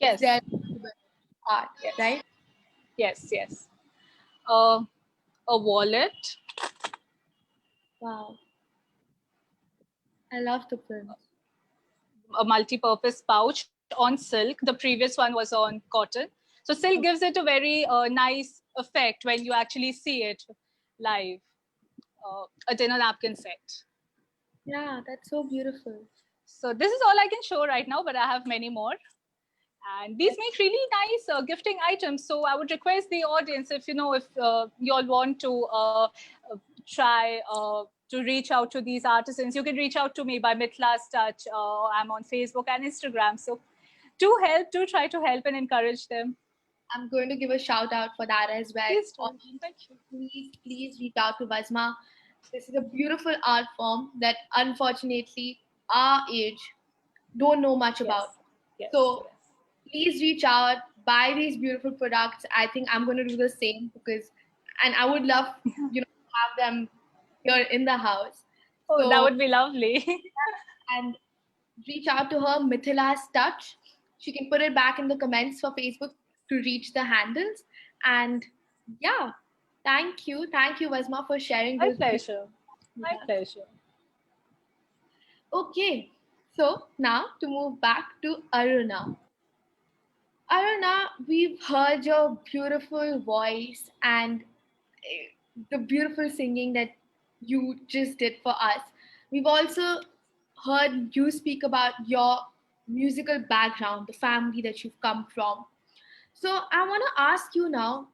Yes, there in Madhubani art, yes, right? yes, yes. Uh, a wallet, Wow, I love the prints. a multi-purpose pouch on silk. The previous one was on cotton. So silk gives it a very nice effect when you actually see it live. A dinner napkin set. Yeah, that's so beautiful. So this is all I can show right now, but I have many more. And these make really nice gifting items. So I would request the audience, if you all want to try to reach out to these artisans, you can reach out to me by Mithila's Touch. I'm on Facebook and Instagram. So do try to help and encourage them. I'm going to give a shout out for that as well. Please do. Audience, Thank you. please reach out to Basma. This is a beautiful art form that unfortunately our age don't know much Yes, about. yes, So yes. please reach out, buy these beautiful products. I think I'm going to do the same and I would love, to have them here in the house. Oh, that So, would be lovely. and reach out to her, Mithila's Touch. She can put it back in the comments for Facebook to reach the handles. And yeah, thank you. Thank you, Vasma, for sharing My those beautiful pleasure. with My us. pleasure. Okay, so now to move back to Aruna. Aruna, we've heard your beautiful voice and the beautiful singing that you just did for us. We've also heard you speak about your musical background, the family that you've come from. So I want to ask you now,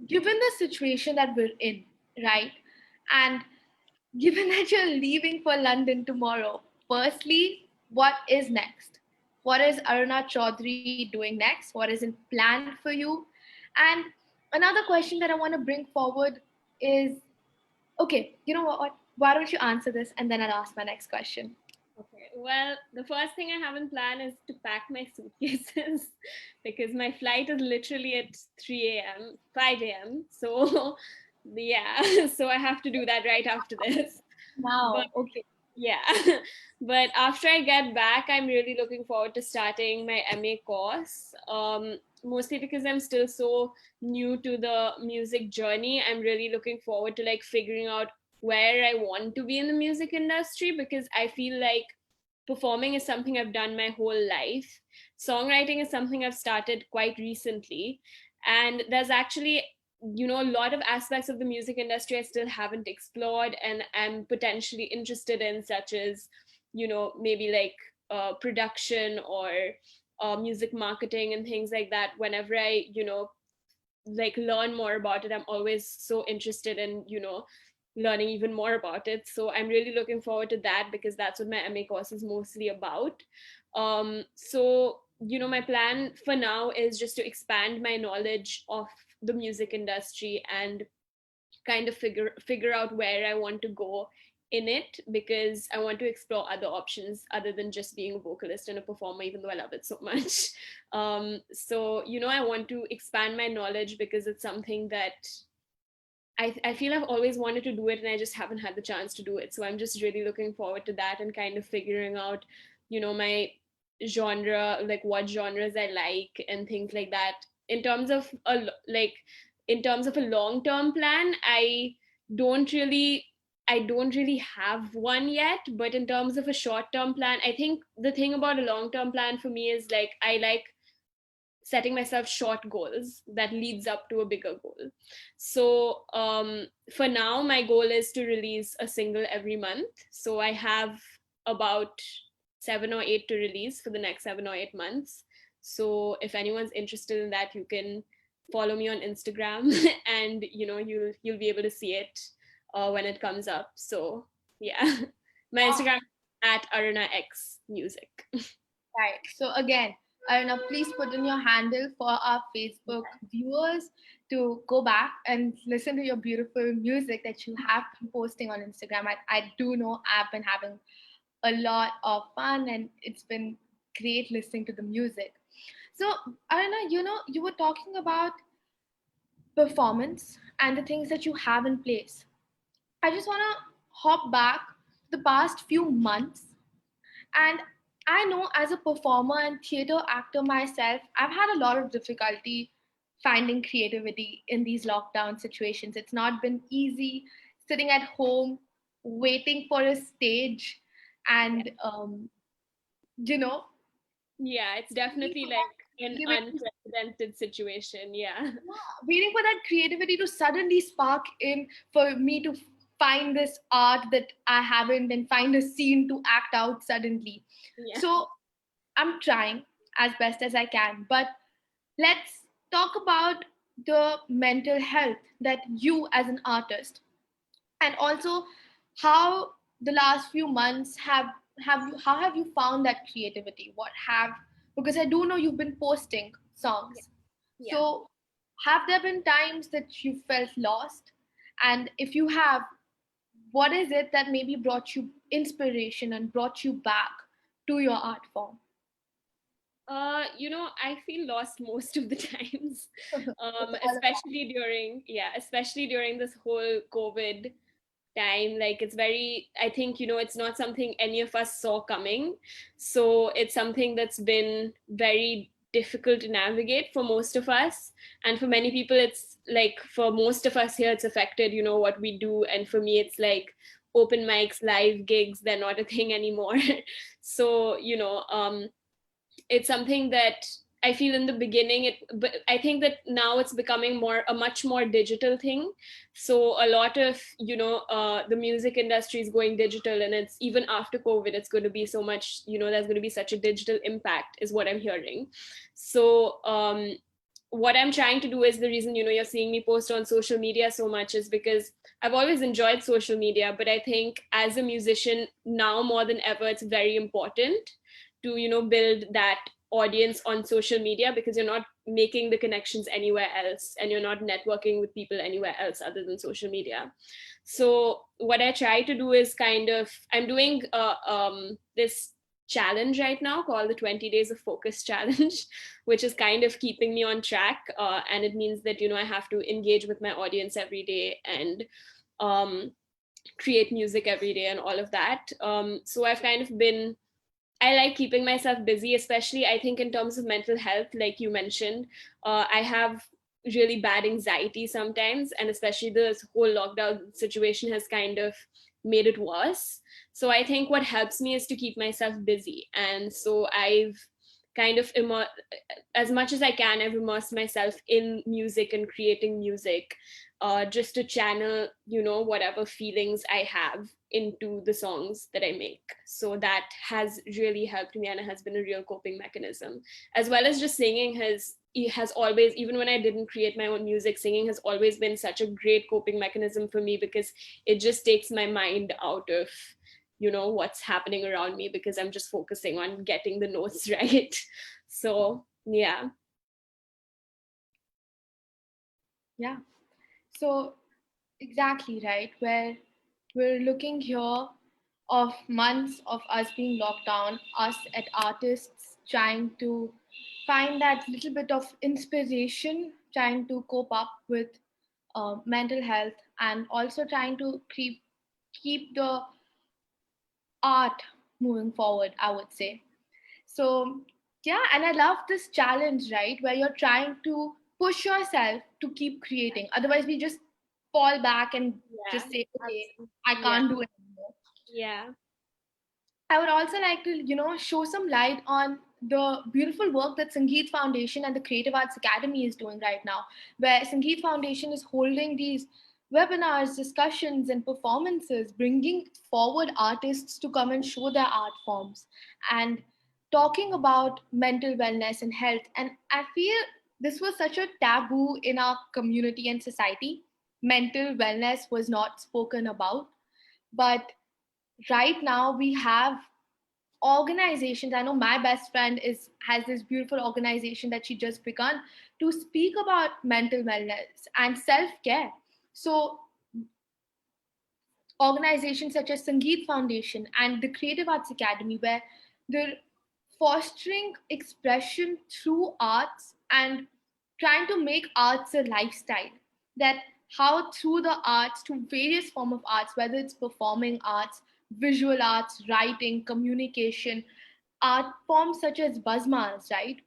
given the situation that we're in, right? And given that you're leaving for London tomorrow, firstly, what is next? What is Aruna Chaudhary doing next? What is in plan for you? And another question that I want to bring forward is, okay, you know what? Why don't you answer this and then I'll ask my next question. Okay. Well, the first thing I have in plan is to pack my suitcases because my flight is literally at 3 a.m., 5 a.m. So, yeah, so I have to do that right after this. But Wow, okay. yeah, but after I get back, I'm really looking forward to starting my MA course. Mostly because I'm still so new to the music journey. I'm really looking forward to like figuring out where I want to be in the music industry because I feel like performing is something I've done my whole life. Songwriting is something I've started quite recently. And there's actually, a lot of aspects of the music industry I still haven't explored and I'm potentially interested in, such as, maybe like production or music marketing and things like that. Whenever I, like learn more about it, I'm always so interested in, learning even more about it. So I'm really looking forward to that because that's what my MA course is mostly about. So my plan for now is just to expand my knowledge of the music industry and kind of figure out where I want to go in it, because I want to explore other options other than just being a vocalist and a performer, even though I love it so much. So I want to expand my knowledge because it's something that I feel I've always wanted to do it and I just haven't had the chance to do it. So I'm just really looking forward to that and kind of figuring out, my genre, like what genres I like and things like that. In terms of a long-term plan, don't really I don't really have one yet, but in terms of a short-term plan, I think the thing about a long-term plan for me is like I like setting myself short goals that leads up to a bigger goal. So for now my goal is to release a single every month. So I have about 7 or 8 to release for the next 7 or 8 months. So if anyone's interested in that, you can follow me on Instagram and you'll be able to see it when it comes up. So yeah, my Instagram at Aruna X Music. Right. So again, Aruna, please put in your handle for our Facebook viewers to go back and listen to your beautiful music that you have been posting on Instagram. I do know I've been having a lot of fun and it's been great listening to the music. So, Aruna, you were talking about performance and the things that you have in place. I just want to hop back the past few months. And I know as a performer and theater actor myself, I've had a lot of difficulty finding creativity in these lockdown situations. It's not been easy sitting at home, waiting for a stage, and, you know, Yeah, it's definitely like an unprecedented situation. Yeah. waiting for that creativity to suddenly spark in for me to find this art that I haven't and find a scene to act out suddenly. Yeah. So I'm trying as best as I can. But let's talk about the mental health that you as an artist and also how the last few months how have you found that creativity? What have because I do know you've been posting songs. Yeah. So have there been times that you felt lost? And if you have, what is it that maybe brought you inspiration and brought you back to your art form? I feel lost most of the times. It's all Especially during this whole COVID time. Like it's very, I think, it's not something any of us saw coming. So it's something that's been very difficult to navigate for most of us. And for many people, it's like for most of us here, it's affected, what we do. And for me, it's like open mics, live gigs, they're not a thing anymore. So, it's something that I feel in the beginning but I think that now it's becoming a much more digital thing. So a lot of the music industry is going digital, and it's even after COVID, it's going to be so much, there's going to be such a digital impact, is what I'm hearing. So what I'm trying to do is the reason, you're seeing me post on social media so much is because I've always enjoyed social media, but I think as a musician now more than ever, it's very important to, build that audience on social media, because you're not making the connections anywhere else and you're not networking with people anywhere else other than social media. So what I try to do is I'm doing this challenge right now called the 20 Days of Focus Challenge, which is kind of keeping me on track. And it means that, I have to engage with my audience every day and create music every day and all of that. So I've kind of been, I like keeping myself busy, especially I think in terms of mental health, like you mentioned. I have really bad anxiety sometimes, and especially this whole lockdown situation has kind of made it worse. So I think what helps me is to keep myself busy. And so I've kind of as much as I can, I've immersed myself in music and creating music, just to channel, whatever feelings I have into the songs that I make. So that has really helped me, and it has been a real coping mechanism. As well as just singing it has always, even when I didn't create my own music, singing has always been such a great coping mechanism for me, because it just takes my mind out of what's happening around me, because I'm just focusing on getting the notes right. So yeah. So exactly, right, where we're looking here of months of us being locked down, us at artists trying to find that little bit of inspiration, trying to cope up with mental health, and also trying to keep the art moving forward, I would say. So, yeah, and I love this challenge, right, where you're trying to push yourself to keep creating. Otherwise, we just fall back and just say, okay, I can't do it anymore. Yeah. I would also like to, show some light on the beautiful work that Sangeet Foundation and the Creative Arts Academy is doing right now, where Sangeet Foundation is holding these webinars, discussions, and performances, bringing forward artists to come and show their art forms and talking about mental wellness and health. And I feel this was such a taboo in our community and society. Mental wellness was not spoken about, but right now we have organizations. I know my best friend has this beautiful organization that she just begun to speak about mental wellness and self-care. So organizations such as Sangeet Foundation and the Creative Arts Academy, where they're fostering expression through arts and trying to make arts a lifestyle. That how through the arts, to various form of arts, whether it's performing arts, visual arts, writing, communication, art forms such as Buzzmas, right?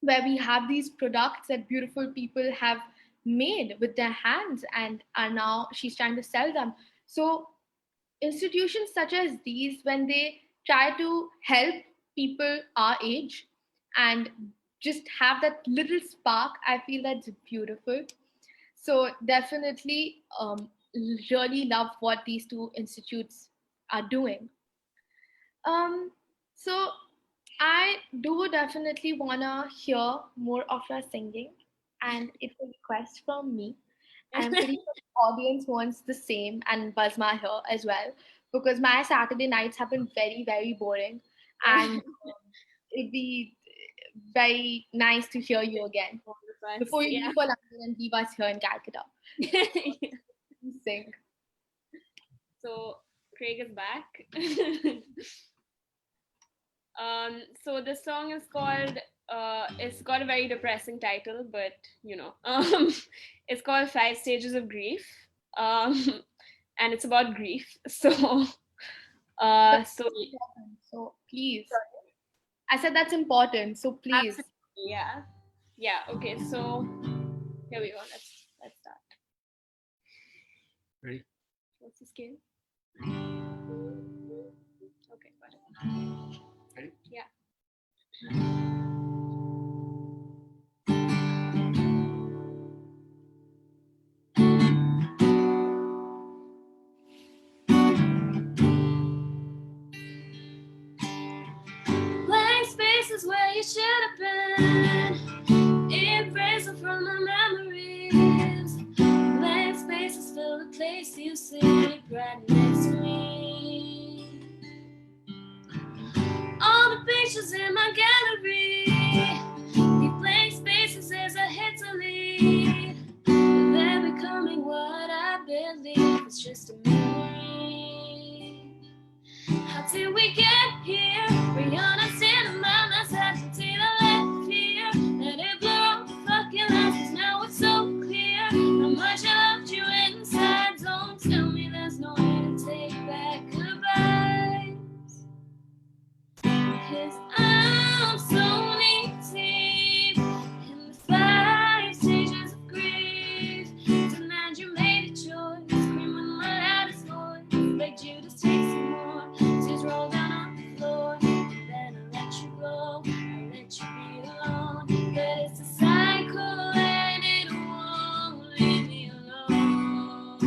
Where we have these products that beautiful people have made with their hands and are now she's trying to sell them. So institutions such as these, when they try to help people our age and just have that little spark, I feel that's beautiful. So definitely really love what these two institutes are doing. um so I do definitely want to hear more of your singing, and it's a request from me. I'm pretty sure the audience wants the same, and Buzzma here as well, because my Saturday nights have been very, very boring, and it'd be very nice to hear you again before you leave for London and leave us here in Calcutta. Yeah. Sing. So Craig is back. So this song is called, it's got a very depressing title, but it's called 5 Stages of Grief. And it's about grief. So So please, I said that's important, so please. Absolutely, yeah, okay, so here we go. Let's start. Ready? What's the scale? Okay, got it. Ready? Yeah. Blank spaces where you should have been. Embrace the leaves. Blank spaces fill the place you sit right next to me. All the pictures in my gallery, leave blank spaces as I hit to leave. They're becoming what I believe is just a memory. How did we get here? Rihanna cinema, that's certainty that left here. Let it blur off the fucking lines, 'cause now it's so clear how much I loved you inside. Don't tell me there's no way to take back goodbyes, 'cause I'm so knee deep in the 5 stages of grief. Tonight you made a choice, screaming my loudest voice, begged you to take some more. Tears roll down on the floor, and then I let you go. I let you be alone, but it's a cycle and it won't leave me alone.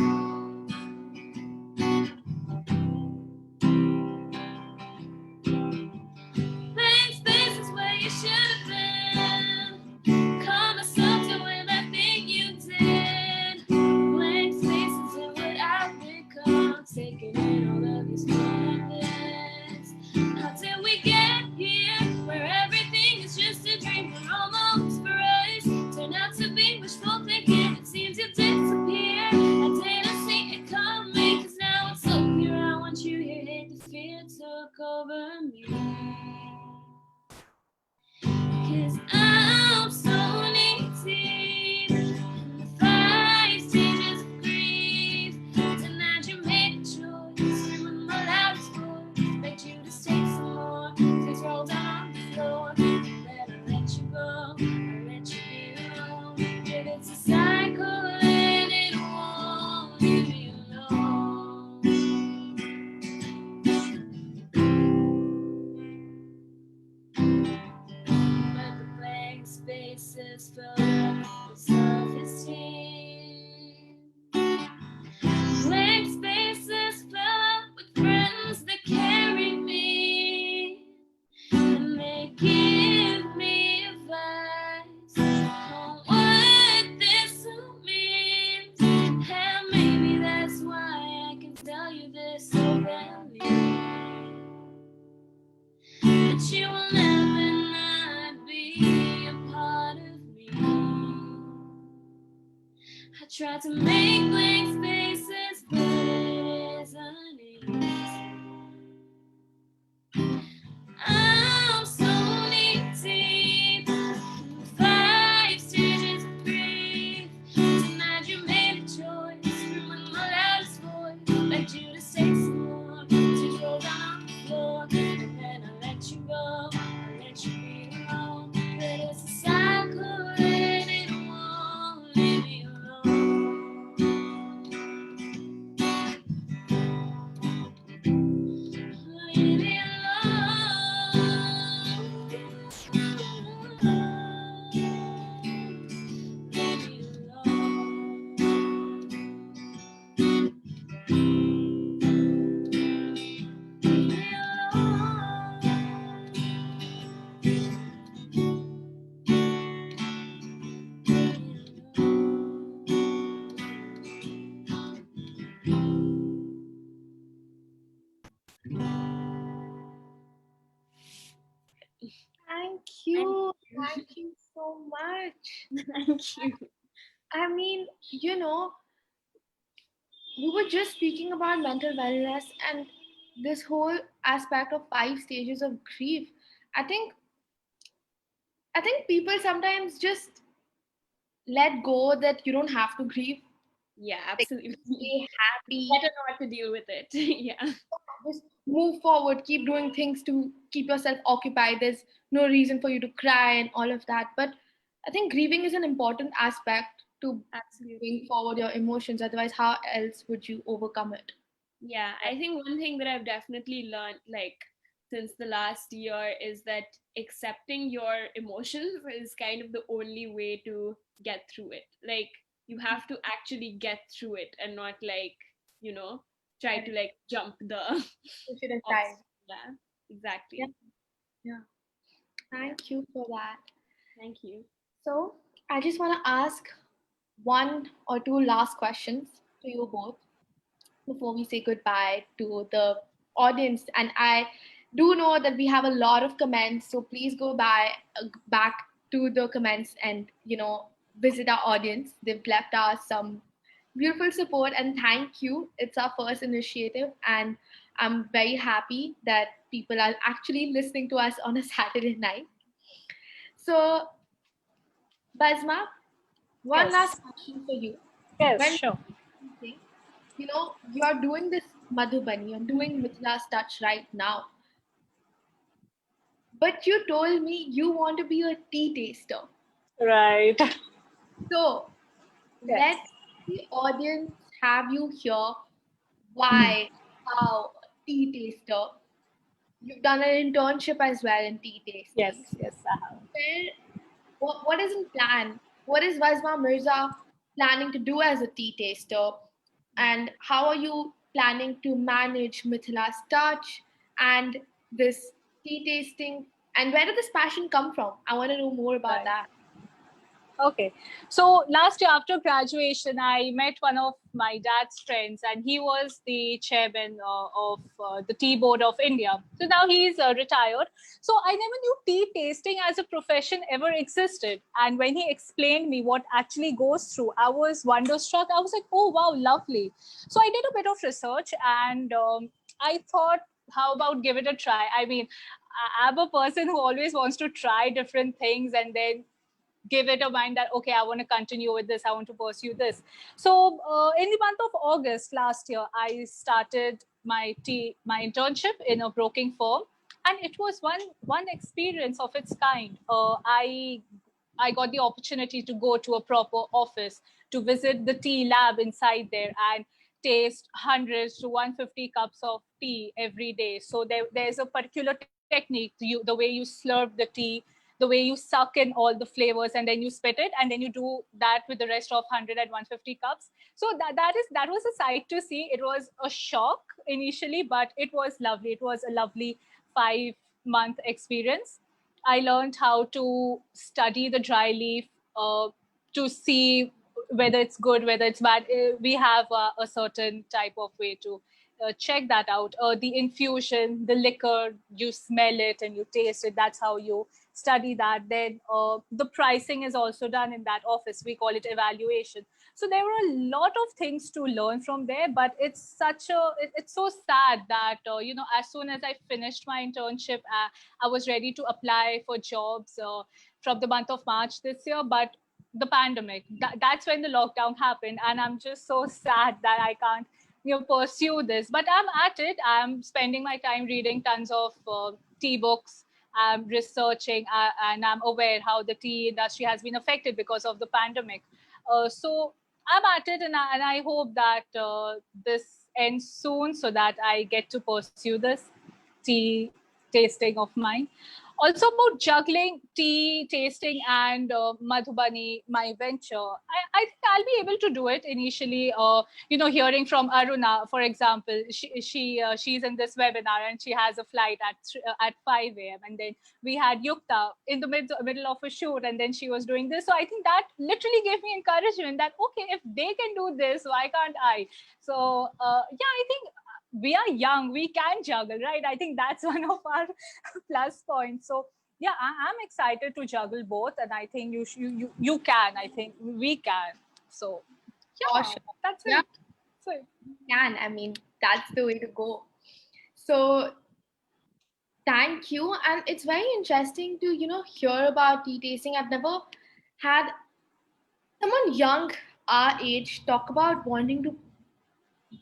Blank spaces where you should have been. Call myself doing that thing you did. Blank spaces in what I've become, taking in all of these moments. How did we get here, where everything is just a dream for almost for us? Turn out to be wishful thinking, it seems you disappear. I didn't see it coming, 'cause now it's so clear I want you here. Hate the fear took over me, 'cause I'm so knee deep in the 5 stages of grief. Tonight you made a choice, screaming my loudest voice, begged you to stay some more. Tears roll down on the floor, and then I let you go. I let you be alone, but it's a cycle and it won't leave me alone. But the blank spaces fill up with self-esteem. Blank spaces fill up with friends that carry me, and they give me advice on what this all means. And maybe that's why I can tell you this so badly, that you will never not be a part of me. I tried to make blank spaces, but it isn't easy. I'm so knee deep in the 5 stages of grief. Tonight you made a choice, screaming my loudest voice, begged you to say some more. Tears roll down on the floor, and then I let you go. I let you be alone, but it's a cycle and it won't leave me alone. Leave me Thank you. Thank you so much. Thank you. I mean, we were just speaking about mental wellness and this whole aspect of 5 stages of grief. I think people sometimes just let go that you don't have to grieve. Yeah, Like, absolutely. stay happy. Better not to deal with it. Yeah. Just move forward, keep doing things to keep yourself occupied. There's no reason for you to cry and all of that. But I think grieving is an important aspect to Absolutely. bring forward your emotions. Otherwise, how else would you overcome it? Yeah, I think one thing that I've definitely learned, like, since the last year is that accepting your emotions is kind of the only way to get through it. Like, you have to actually get through it and not, like, try to, like, jump the You should obstacle. decide. Yeah, exactly. Yeah. Yeah. Thank you for that. Thank you. So I just want to ask one or two last questions to you both before we say goodbye to the audience. And I do know that we have a lot of comments, so please go back to the comments and visit our audience. They've left us some beautiful support, and thank you. It's our first initiative, and I'm very happy that people are actually listening to us on a Saturday night. So, Basma, one last question for you. Yes, When sure. you're doing this Madhubani, you're doing Mithila's Touch right now, but you told me you want to be a tea taster. Right. So Yes. let the audience have you hear why, how, tea taster. You've done an internship as well in tea tasting. Yes, I have. What is in plan? What is Basma Mirza planning to do as a tea taster? And how are you planning to manage Mithila's Touch and this tea tasting? And where did this passion come from? I want to know more about Right. that. Okay. So last year after graduation, I met one of my dad's friends, and he was the chairman of the Tea Board of India. So now he's retired. So I never knew tea tasting as a profession ever existed. And when he explained me what actually goes through, I was wonderstruck. I was like, oh, wow, lovely. So I did a bit of research, and I thought, how about give it a try? I mean, I'm a person who always wants to try different things and then give it a mind that, okay, I want to continue with this, I want to pursue this. So in the month of August last year, I started my internship in a broking firm, and it was one experience of its kind. I got the opportunity to go to a proper office, to visit the tea lab inside there, and taste hundreds to 150 cups of tea every day. So there's a particular technique, the way you slurp the tea, the way you suck in all the flavors and then you spit it, and then you do that with the rest of 100 and 150 cups. So that was a sight to see. It was a shock initially, but it was lovely. It was a lovely 5-month experience. I learned how to study the dry leaf, to see whether it's good, whether it's bad. We have a certain type of way to check that out. The infusion, the liquor, you smell it and you taste it. That's how you study that. Then the pricing is also done in that office. We call it evaluation. So there were a lot of things to learn from there, but it's so sad that as soon as I finished my internship, I was ready to apply for jobs from the month of March this year, but the pandemic, that's when the lockdown happened, and I'm just so sad that I can't pursue this. But I'm at it. I'm spending my time reading tons of tea books. I'm researching, and I'm aware how the tea industry has been affected because of the pandemic. So I'm at it, and I hope that this ends soon so that I get to pursue this tea tasting of mine. Also about juggling tea tasting and Madhubani, my venture, I think I'll be able to do it initially. Hearing from Aruna, for example, she's in this webinar and she has a flight at 5 a.m. And then we had Yukta in the middle of a shoot, and then she was doing this. So I think that literally gave me encouragement that, okay, if they can do this, why can't I? So I think we are young, we can juggle, right? I think that's one of our plus points. So yeah, I'm excited to juggle both, and I think you can. I think we can. So yeah, Sure. that's Yeah. it. So Can. I mean, that's the way to go. So thank you. And it's very interesting to, hear about tea tasting. I've never had someone young our age talk about wanting to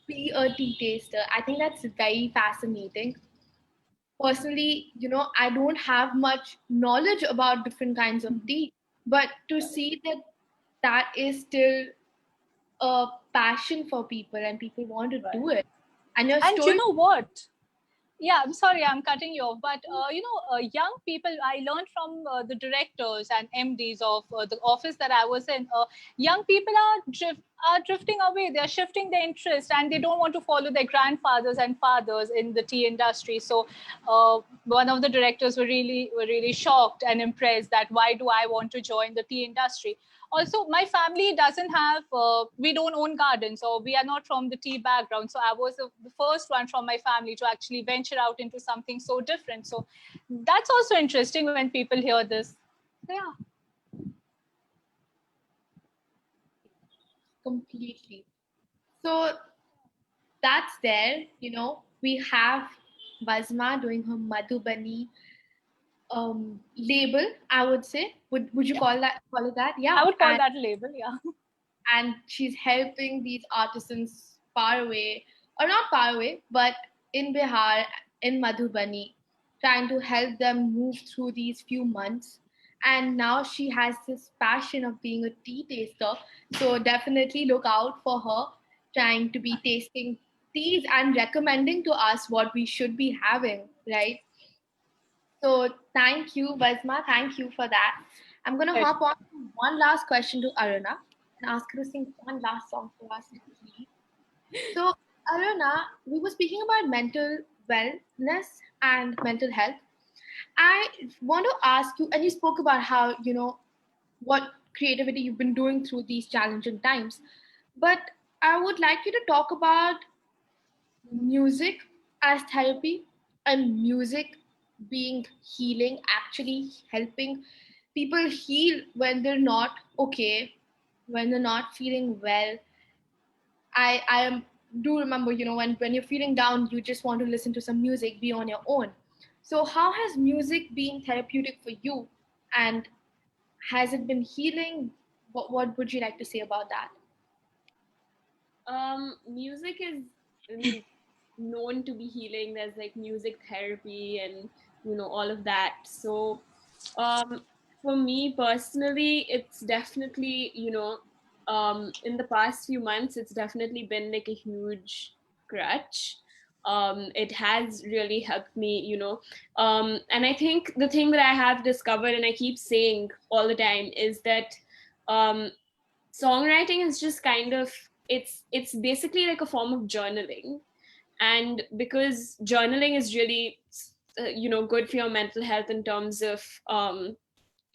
be a tea taster. I think that's very fascinating. Personally, I don't have much knowledge about different kinds of tea, but to see that that is still a passion for people and people want to do it. And your and story. you know what? Yeah, I'm sorry, I'm cutting you off. But, young people, I learned from the directors and MDs of the office that I was in. Young people are drifting away. They're shifting their interest, and they don't want to follow their grandfathers and fathers in the tea industry. So one of the directors were really shocked and impressed that why do I want to join the tea industry? Also, my family doesn't have, we don't own gardens, or we are not from the tea background. So I was the first one from my family to actually venture out into something so different. So that's also interesting when people hear this. So, yeah. Completely. So that's there, we have Basma doing her Madhubani label, I would say. Would you call it that? Yeah. I would call that a label, yeah. And she's helping these artisans far away, or not far away, but in Bihar, in Madhubani, trying to help them move through these few months. And now she has this passion of being a tea taster. So definitely look out for her trying to be tasting teas and recommending to us what we should be having, right? So thank you, Basma. Thank you for that. I'm going to hop on to one last question to Aruna and ask her to sing one last song for us, please. So, Aruna, we were speaking about mental wellness and mental health. I want to ask you, and you spoke about how, what creativity you've been doing through these challenging times. But I would like you to talk about music as therapy and music being healing, actually helping people heal when they're not okay, when they're not feeling well. I do remember, when you're feeling down, you just want to listen to some music, be on your own. So how has music been therapeutic for you, and has it been healing? What would you like to say about that? Music is, I mean, known to be healing. There's like music therapy and all of that. So for me personally, it's definitely in the past few months, it's definitely been like a huge crutch. It has really helped me, and I think the thing that I have discovered, and I keep saying all the time, is that um, songwriting is just kind of, it's basically like a form of journaling. And because journaling is really good for your mental health in terms of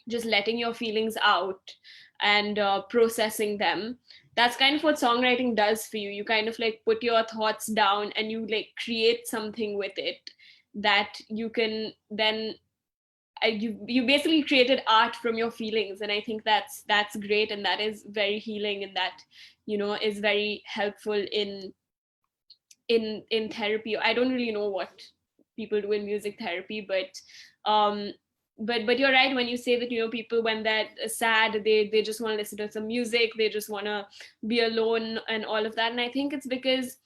just letting your feelings out and processing them, that's kind of what songwriting does for you. You kind of like put your thoughts down and you like create something with it that you can then you basically created art from your feelings. And I think that's great, and that is very healing, and that is very helpful in therapy. I don't really know what people do in music therapy, um but you're right when you say that people, when they're sad, they just want to listen to some music, they just want to be alone and all of that. And I think it's because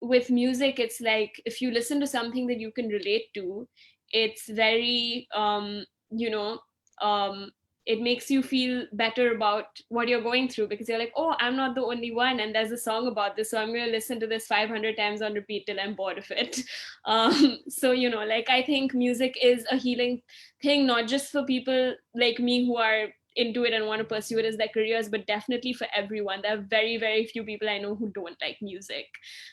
with music, it's like if you listen to something that you can relate to, it's very you know um it makes you feel better about what you're going through, because you're like, oh, I'm not the only one, and there's a song about this, so I'm going to listen to this 500 times on repeat till I'm bored of it. So like, I think music is a healing thing, not just for people like me who are into it and want to pursue it as their careers, but definitely for everyone. There are very, very few people I know who don't like music.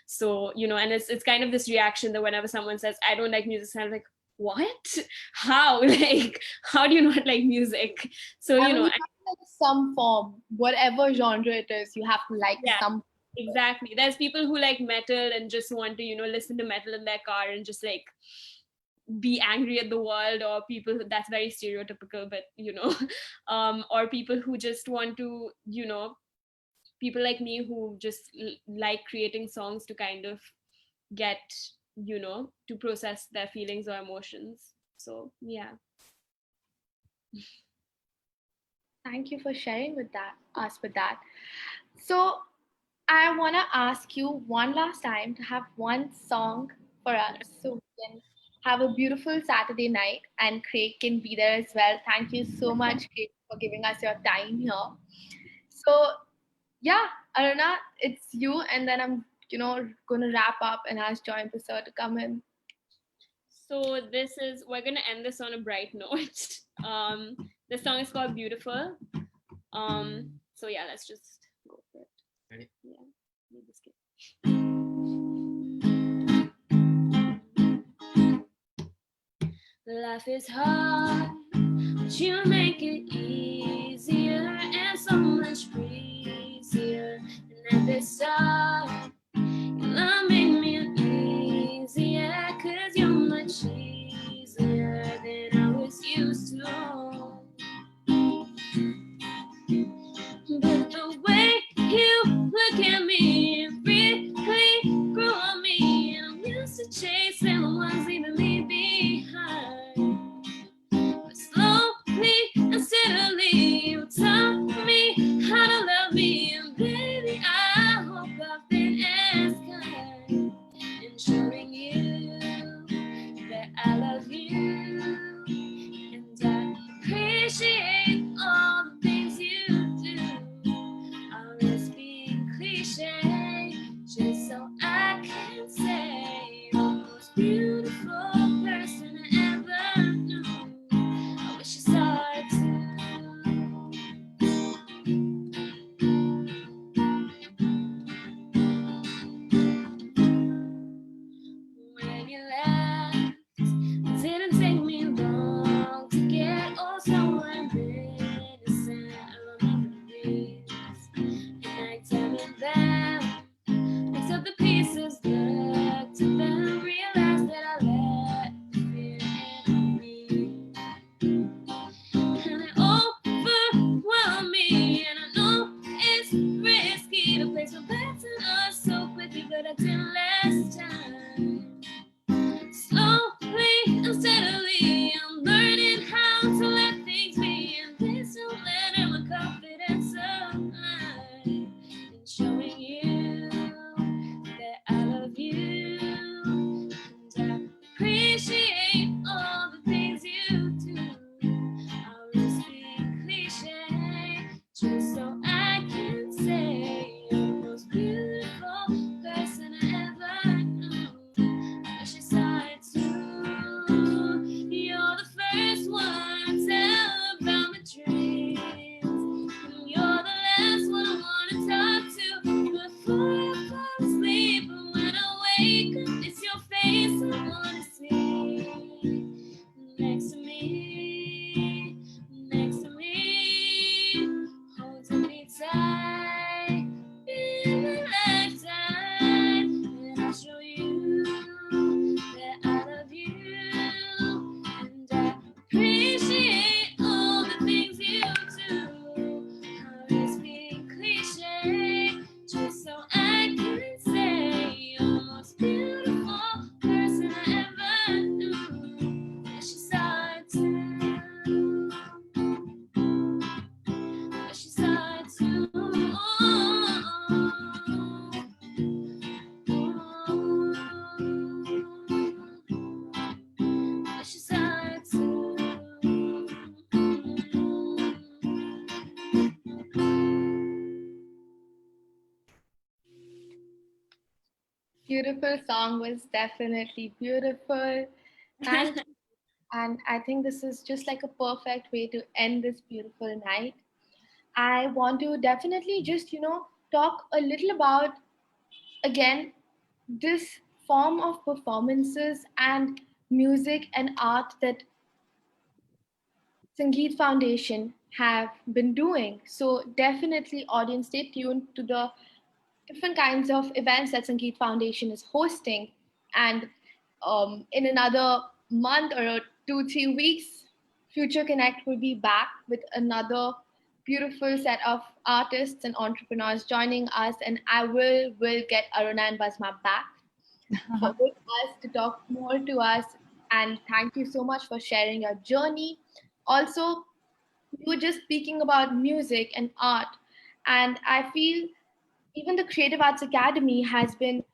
So and it's kind of this reaction that whenever someone says I don't like music, I'm like, what? How? Like, how do you not like music? So I mean, you have to like some form, whatever genre it is, you have to like some. Exactly. There's people who like metal and just want to listen to metal in their car and just like be angry at the world, or people that's very stereotypical, but or people who just want to people like me who just like creating songs to kind of get to process their feelings or emotions. So yeah. Thank you for sharing us with that. So I want to ask you one last time to have one song for us, so we can have a beautiful Saturday night, and Craig can be there as well. Thank you so much, Craig, for giving us your time here. So yeah, Aruna, it's you, and then I'm going to wrap up and ask Joy Sir to come in. So we're gonna end this on a bright note. The song is called Beautiful. So yeah, let's just go for it. Ready? Yeah. Life is hard, but you make it easier, and so much breezier. And at the start, your love made me uneasier, 'cause you're much easier than I was used to. But the way you look at me, it really grew on me. And I'm used to chasing the ones leaving me behind. But slowly and steadily, you taught me how to love me. And baby, I hope I've been as kind in showing you that I love you. And I appreciate all the things you do. I'll risk being cliche just so I can say you're the most beautiful person I ever knew. I wish you saw it too. When you left, it didn't take me long to get oh so reminiscent. I remember the days, and I examined them, picked up the pieces, looked at them, realized that I let the fear in me, and it overwhelmed me. And I know it's risky to place my bets on us so quickly, but I didn't last time. Slowly and steadily, I'm learning how to let things be, and this will let my confidence of mine, and showing you that I love you, and I appreciate all the things you do. I'll risk being cliche just so I can say you're the most beautiful person I ever knew. I wish you saw it too. You're the first one to tell about my dreams, and you're the last one I wanna talk to before I fall asleep. And when I wake up, it's your face I wanna see next to me, next to me, holding me tight in the lifetime. And I'll show you that I love you, and I appreciate all the things you do. I'll risk being cliche just so I can say you're the most beautiful person I ever knew. Wish you saw it too. Wish you saw it too. Wish you saw it too. Beautiful song, was definitely beautiful. Thank you. And I think this is just like a perfect way to end this beautiful night. I want to definitely just, talk a little about, again, this form of performances and music and art that Sangeet Foundation have been doing. So definitely, audience, stay tuned to the different kinds of events that Sangeet Foundation is hosting. And in another month or 2, 3 weeks, Future Connect will be back with another beautiful set of artists and entrepreneurs joining us. And I will get Aruna and Basma back with us to talk more to us. And thank you so much for sharing your journey. Also, you were just speaking about music and art, and I feel even the Creative Arts Academy has been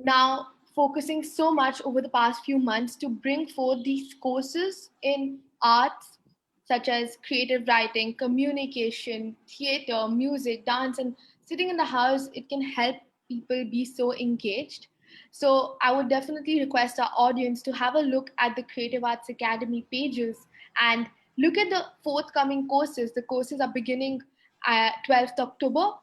now focusing so much over the past few months to bring forth these courses in arts such as creative writing, communication, theater, music, dance, and sitting in the house, it can help people be so engaged. So I would definitely request our audience to have a look at the Creative Arts Academy pages and look at the forthcoming courses. The courses are beginning 12th October,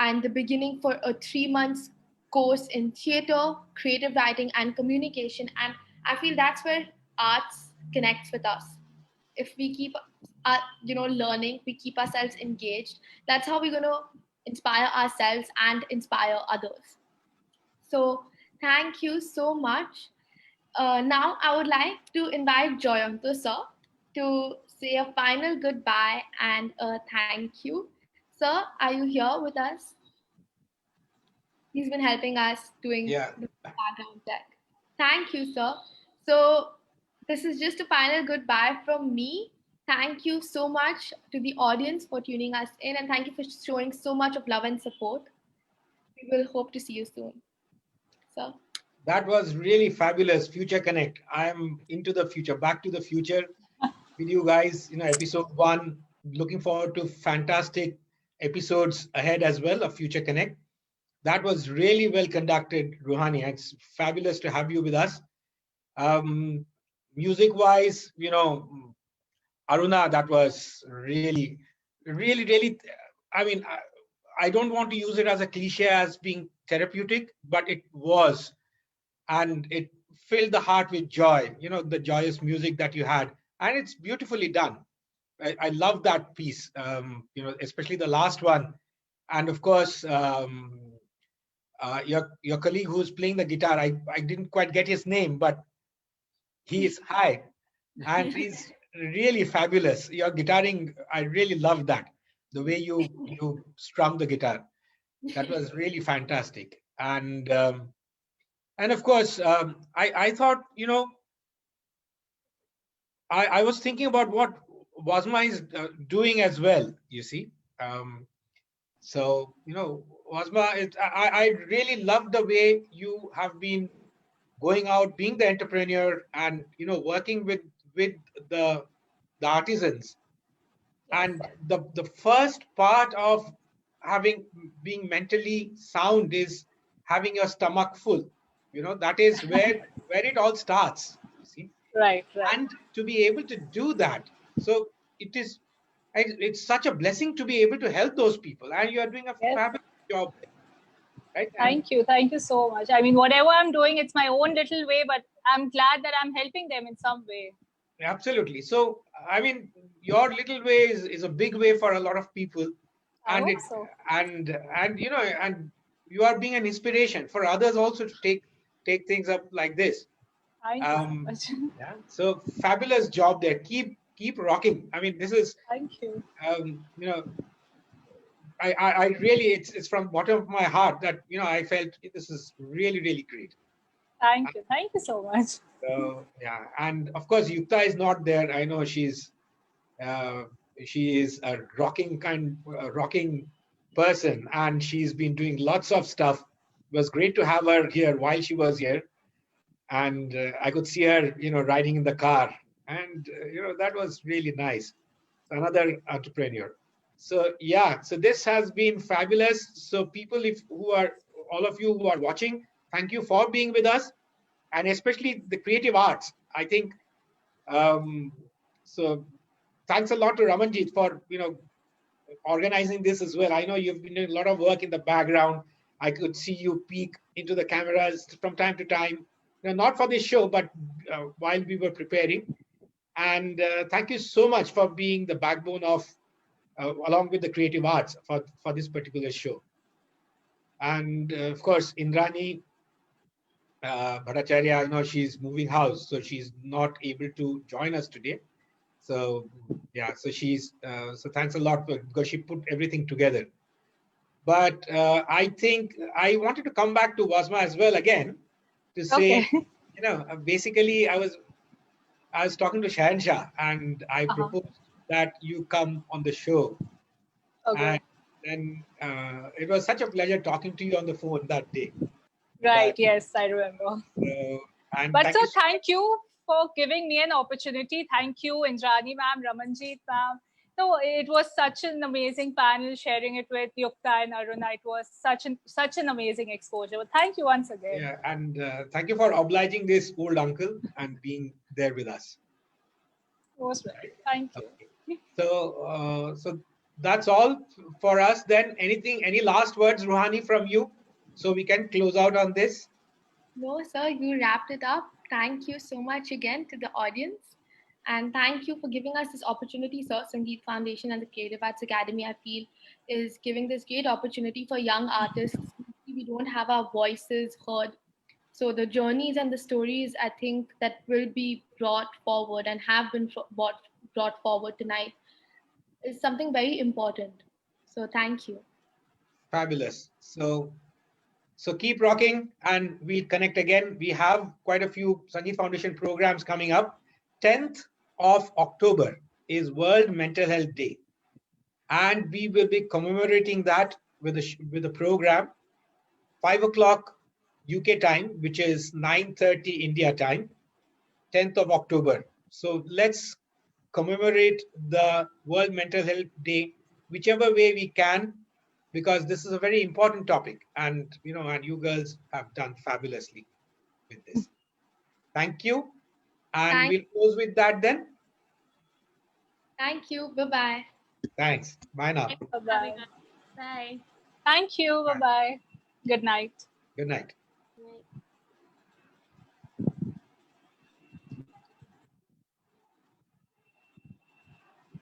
and the beginning for a 3 months course in theater, creative writing, and communication. And I feel that's where arts connects with us. If we keep learning, we keep ourselves engaged. That's how we're going to inspire ourselves and inspire others. So thank you so much. Now I would like to invite Joyanto sir to say a final goodbye and a thank you. Sir, are you here with us? He's been helping us doing Yeah. the background tech. Thank you, sir. So this is just a final goodbye from me. Thank you so much to the audience for tuning us in, and thank you for showing so much of love and support. We will hope to see you soon. Sir. That was really fabulous. Future Connect. I'm into the future, back to the future with you guys. Episode 1. Looking forward to fantastic episodes ahead as well of Future Connect. That was really well conducted, Ruhani. It's fabulous to have you with us. Music wise, Aruna, that was really, really, really, I mean, I don't want to use it as a cliche as being therapeutic, but it was. And it filled the heart with joy, the joyous music that you had. And it's beautifully done. I love that piece, especially the last one. And of course, your colleague who's playing the guitar, I didn't quite get his name, but he is high and he's really fabulous. Your guitaring, I really love that. The way you strum the guitar, that was really fantastic. And of course, I thought, I was thinking about what Wasma is doing as well, you see. So, Wasma, I really love the way you have been going out, being the entrepreneur and, working with the artisans. And the first part of being mentally sound is having your stomach full. That is where it all starts. You see, Right. and to be able to do that, so it's such a blessing to be able to help those people, and you are doing a fabulous job. Right? Thank you so much. I mean, whatever I'm doing, it's my own little way, but I'm glad that I'm helping them in some way. Absolutely. So, I mean, your little way is a big way for a lot of people, I and hope so. and you are being an inspiration for others also to take things up like this. Thank you so much. Yeah. So fabulous job there. Keep rocking. I mean, this is. Thank you. I really, it's from bottom of my heart that I felt this is really, really great. Thank you so much. So yeah, and of course Yukta is not there. I know she is a rocking person, and she's been doing lots of stuff. It was great to have her here while she was here, and I could see her, riding in the car, and that was really nice. Another entrepreneur. So yeah, so this has been fabulous. So people, all of you who are watching, thank you for being with us, and especially the creative arts. I think so. Thanks a lot to Ramanjit for organizing this as well. I know you've been doing a lot of work in the background. I could see you peek into the cameras from time to time. Not for this show, but while we were preparing. And thank you so much for being the backbone of, along with the creative arts for this particular show. And of course, Indrani Bhattacharya, she's moving house, so she's not able to join us today. So yeah, so she's so thanks a lot because she put everything together. But I think I wanted to come back to Wasma as well again to say, basically I was talking to Shahanshah and I proposed that you come on the show. Okay. And then it was such a pleasure talking to you on the phone that day. Right. Yes, I remember. But sir, thank you for giving me an opportunity. Thank you, Indrani ma'am, Ramanjit ma'am. So it was such an amazing panel, sharing it with Yukta and Aruna. It was such an amazing exposure. Thank you once again. Yeah, and thank you for obliging this old uncle and being there with us. Most welcome. Thank you. Okay. So that's all for us then. Any last words, Ruhani, from you, so we can close out on this? No, sir, you wrapped it up. Thank you so much again to the audience. And thank you for giving us this opportunity, sir. Sangeet Foundation and the Creative Arts Academy, I feel, is giving this great opportunity for young artists. We don't have our voices heard. So the journeys and the stories, I think, that will be brought forward and have been brought forward tonight is something very important. So thank you. Fabulous. So keep rocking and we'll connect again. We have quite a few Sangeet Foundation programs coming up. 10th of October is World Mental Health Day. And we will be commemorating that with a program, 5 o'clock UK time, which is 9:30 India time, 10th of October. So let's commemorate the World Mental Health Day whichever way we can, because this is a very important topic, and you girls have done fabulously with this. Thank you, and we'll close with that then. Thank you. Bye-bye. Thanks. Bye now. Bye-bye. Bye. Thank you. Bye-bye. Good night. Good night.